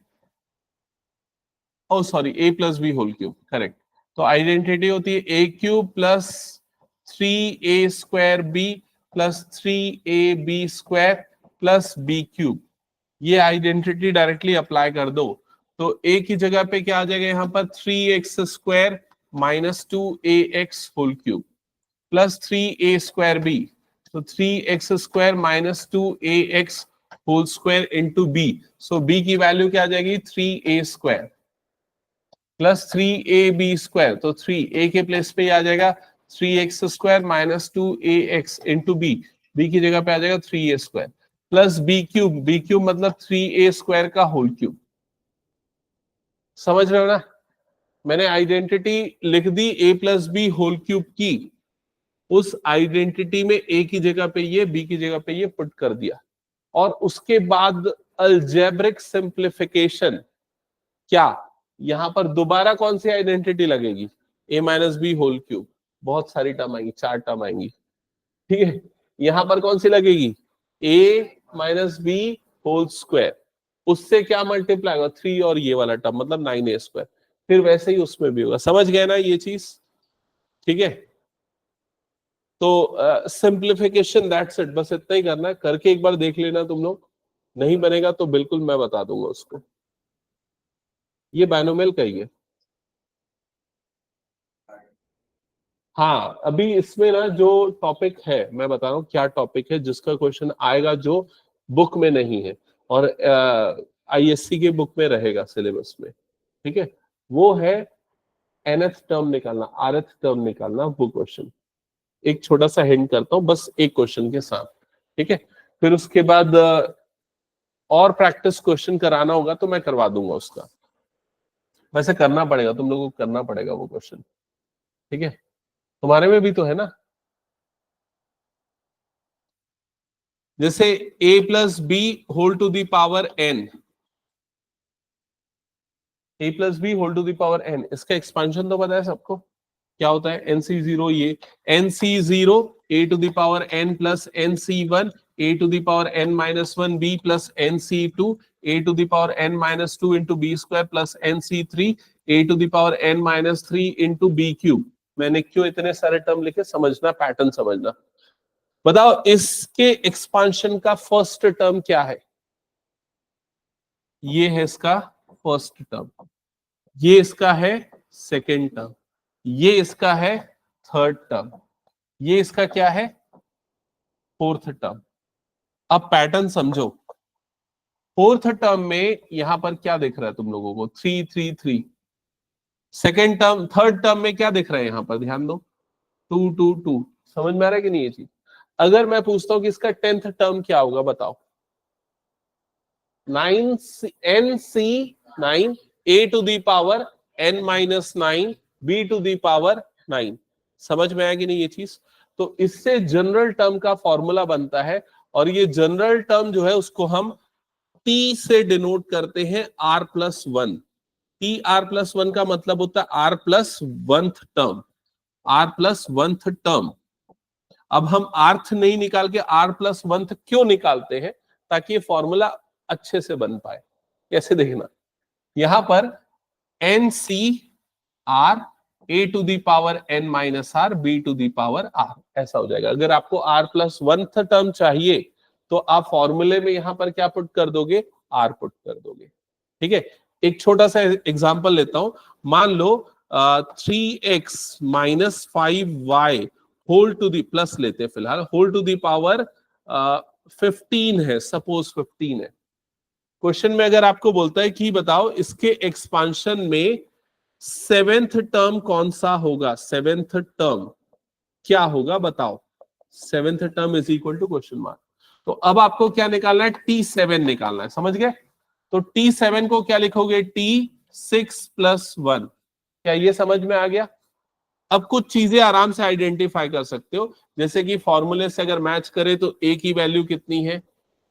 oh sorry, a plus B whole cube, correct. तो आइडेंटिटी होती है a cube plus 3a² b plus 3ab² plus b cube. ये आइडेंटिटी डायरेक्टली अप्लाई कर दो, तो a की जगह पे क्या आ जाएगा? यहाँ पर 3x² minus 2ax whole cube plus 3a² b, तो 3x² minus 2ax whole square into b। So b की वैल्यू क्या आ जाएगी? 3a² प्लस 3ab², तो 3a के प्लेस पे आ जाएगा 3x² minus 2ax into b। b की जगह पे आ जाएगा 3a² प्लस b क्यूब मतलब 3a² का होल क्यूब। समझ रहे हो ना? मैंने आइडेंटिटी लिख दी a plus B whole cube की, उस आइडेंटिटी में a की जगह पे ये, b की जगह पे ये पुट कर दिया, और उसके बाद अलजेब्रिक सिंप्लीफिकेशन। क्या यहां पर दोबारा कौन सी आइडेंटिटी लगेगी? a minus B whole cube. बहुत सारी टर्म आएंगी, 4 टर्म आएंगी, ठीक है। यहां पर कौन सी लगेगी? a minus B whole square, उससे क्या मल्टीप्लाई होगा? 3 और ये वाला टर्म मतलब 9a²। फिर वैसे ही उसमें भी होगा। समझ गए ना ये चीज? ठीक है, तो सिंप्लीफिकेशन दैट्स इट, बस इतना ही करना है। करके एक बार देख लेना तुम लोग, नहीं बनेगा तो बिल्कुल मैं बता दूंगा उसको। ये बायनोमियल का ही है। हाँ, अभी इसमें ना जो टॉपिक है मैं बता रहा हूँ क्या टॉपिक है, जिसका क्वेश्चन आएगा जो बुक में नहीं है, और आईएससी के बुक में रहेगा सिलेबस में। ठीक है, वो है nth टर्म निकालना, rth टर्म निकालना, वो क्वेश्चन। एक छोटा सा हिंट करता हूँ बस एक क्वेश्चन के साथ, ठीक है। फिर उसके बाद और प्रैक्टिस क्वेश्चन कराना होगा तो मैं करवा दूंगा उसका। वैसे करना पड़ेगा, तुम लोगों को करना पड़ेगा वो क्वेश्चन, ठीक है। तुम्हारे में भी तो है ना, जैसे a plus B whole to the power n, a plus B whole to the power n, इसका एक्सपांशन तो पता है सबको, क्या होता है nc0, ये nc0 a to the power n plus nc1 a to the power n minus 1 b plus nc2 a to the power n minus 2 into b square plus nc3 a to the power n minus 3 into b cube. मैंने क्यों इतने सारे term लिखे, समझना, pattern समझना। बताओ इसके expansion का फर्स्ट टर्म क्या है? ये है इसका फर्स्ट टर्म, ये इसका है सेकेंड टर्म, ये इसका है थर्ड टर्म, ये इसका क्या है फोर्थ टर्म। अब पैटर्न समझो, फोर्थ टर्म में यहां पर क्या दिख रहा है तुम लोगों को, 3 3 3। सेकेंड टर्म, थर्ड टर्म में क्या दिख रहा है यहां पर, ध्यान दो, 2 2 2। समझ में आ रहा है कि नहीं ये चीज? अगर मैं पूछता हूं कि इसका 10th टर्म क्या होगा, बताओ। 9 9 a to the power n minus 9 b to the power 9। समझ में आया कि नहीं ये चीज? तो इससे जनरल टर्म का फॉर्मूला बनता है, और ये जनरल टर्म जो है उसको हम t से डिनोट करते हैं r+1। r+1 का मतलब होता है r+1th टर्म, r+1th टर्म। अब हम आर्थ नहीं निकाल के r+1th क्यों निकालते हैं? ताकि ये फॉर्मूला अच्छे से बन पाए। कैसे देखना, यहां पर n c r a to the power n minus r b to the power r, ऐसा हो जाएगा। अगर आपको r+1th टर्म चाहिए तो आप फॉर्मूले में यहां पर क्या पुट कर दोगे, r पुट कर दोगे। ठीक है, एक छोटा सा एग्जांपल लेता हूं। मान लो 3x minus 5y whole to the, plus लेते हैं फिलहाल, होल टू दी पावर 15 है, सपोज 15 है। क्वेश्चन में अगर आपको बोलता है कि बताओ इसके एक्सपांशन में सेवेंथ टर्म कौन सा होगा, सेवेंथ टर्म क्या होगा बताओ। Seventh term is equal to question mark. तो अब आपको क्या निकालना है, T7 निकालना है, समझ गए? तो T7 को क्या लिखोगे, T6+1। क्या ये समझ में आ गया? अब कुछ चीजें आराम से आइडेंटिफाई कर सकते हो, जैसे कि फॉर्मूले से अगर मैच करे तो a की वैल्यू कितनी है,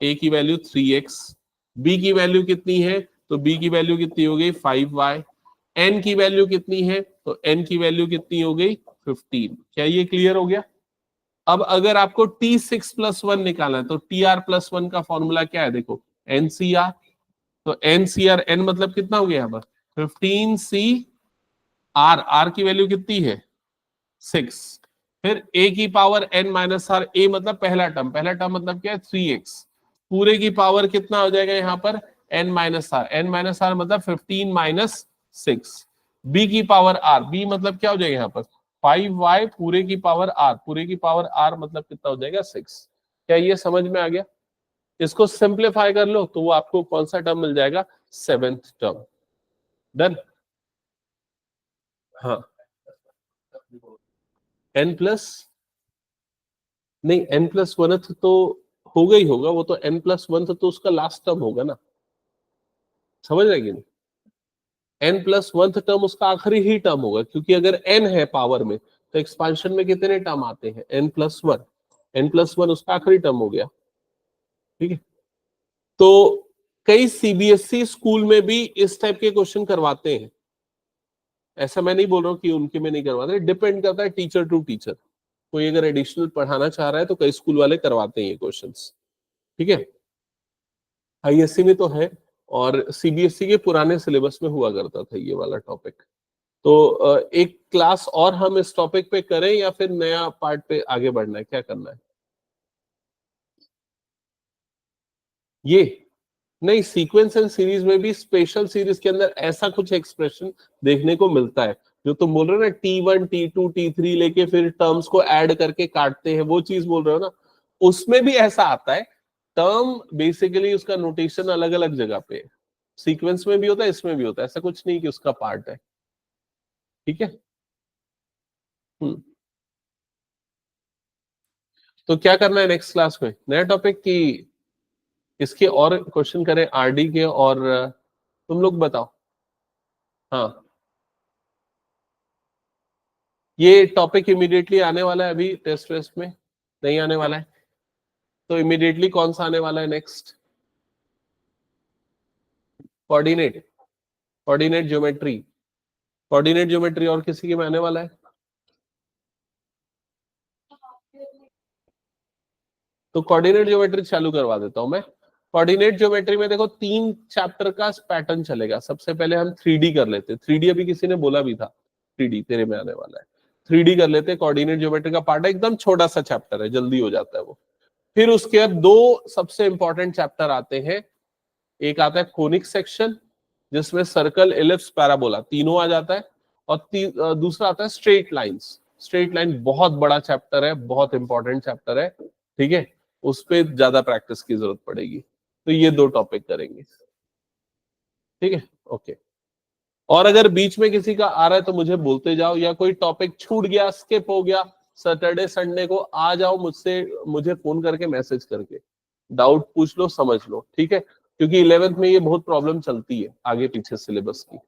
a की वैल्यू 3x, b की वैल्यू कितनी है, तो b की वैल्यू कितनी हो गई 5y, n की वैल्यू कितनी है, तो n की वैल्यू कितनी हो गई 15। क्या ये क्लियर हो गया? अब अगर आपको T6+1 निकालना है तो Tr+1 का फॉर्मूला क्या है, देखो NCR। तो NCR, n मतलब कितना हो गया यहाँ पर 15C, r की वैल्यू कितनी है 6, फिर a की power n minus r, a मतलब पहला टर्म, पहला टर्म मतलब क्या है 3x, पूरे की पावर कितना हो जाएगा यहाँ पर n minus r, n minus r मतलब 15 माइनस 6, b की पावर r, b मतलब क्या हो जाएगा यहाँ पर 5y पूरे की पावर r, पूरे की पावर r मतलब कितना हो जाएगा 6। क्या ये समझ में आ गया? इसको सिंप्लीफाई कर लो तो वो आपको कौन सा टर्म मिल जाएगा, सेवेंथ टर्म। डन? हाँ, n प्लस, नहीं n+1 तो होगा ही होगा, वो तो n+1 तो उसका लास्ट टर्म होगा ना, समझ रहे कि नहीं? n+1 टर्म उसका आखिरी ही टर्म होगा, क्योंकि अगर n है पावर में तो एक्सपांशन में कितने टर्म आते हैं, n+1, n+1 उसका आखिरी टर्म हो गया। ठीक है, तो कई सीबीएसई स्कूल में भी इस टाइप के क्वेश्चन करवाते हैं, ऐसा मैं नहीं बोल रहा हूँ कि उनके में नहीं करवाते, डिपेंड करता है टीचर टू टीचर। कोई अगर एडिशनल पढ़ाना चाह रहा है तो कई स्कूल वाले करवाते हैं ये क्वेश्चंस। ठीक है, आईएससी में तो है, और सीबीएसई के पुराने सिलेबस में हुआ करता था ये वाला टॉपिक। तो एक क्लास और हम इस टॉपिक पे करें या फिर नया पार्ट पे आगे बढ़ना है, क्या करना है? ये नहीं, सीक्वेंस एंड सीरीज में भी स्पेशल सीरीज के अंदर ऐसा कुछ एक्सप्रेशन देखने को मिलता है, जो तुम बोल रहे हो ना T1 T2 T3 लेके फिर टर्म्स को ऐड करके काटते हैं, वो चीज बोल रहे हो ना, उसमें भी ऐसा आता है। टर्म बेसिकली उसका नोटेशन अलग अलग जगह पे है, सीक्वेंस में भी होता है, इसमें भी होता है, ऐसा कुछ नहीं कि उसका पार्ट है। ठीक है, हम्म। तो क्या करना है नेक्स्ट क्लास में, नया टॉपिक की इसके और क्वेश्चन करें आरडी के, और तुम लोग बताओ। हाँ, ये टॉपिक इमीडिएटली आने वाला है, अभी टेस्ट में नहीं आने वाला है, तो इमीडिएटली कौन सा आने वाला है next? Coordinate, coordinate geometry. Coordinate geometry और किसी के में आने वाला है? तो कोऑर्डिनेट ज्योमेट्री चालू करवा देता हूं मैं। कोऑर्डिनेट ज्योमेट्री में देखो 3 चैप्टर का पैटर्न चलेगा। सबसे पहले हम 3D कर लेते हैं। 3D अभी किसी ने बोला भी था, 3D तेरे में आने वाला है। 3D कर लेते हैं, कोऑर्डिनेट ज्योमेट्री का पार्ट है, एकदम छोटा सा चैप्टर है, जल्दी हो जाता है वो। फिर उसके बाद 2 सबसे इंपॉर्टेंट चैप्टर आते हैं। एक आता है कोनिक सेक्शन, जिसमें सर्कल, एलिप्स, पैराबोला तीनों आ जाता है, और दूसरा आता है स्ट्रेट लाइंस। स्ट्रेट लाइन बहुत बड़ा चैप्टर है, बहुत इंपॉर्टेंट चैप्टर है, ठीक है, उस पर ज्यादा प्रैक्टिस की जरूरत पड़ेगी। तो ये 2 टॉपिक करेंगे, ठीक है, ओके। और अगर बीच में किसी का आ रहा है तो मुझे बोलते जाओ, या कोई टॉपिक छूट गया, स्किप हो गया, सैटरडे संडे को आ जाओ मुझसे, मुझे फोन करके मैसेज करके डाउट पूछ लो, समझ लो, ठीक है, क्योंकि 11th में ये बहुत प्रॉब्लम चलती है आगे पीछे सिलेबस की।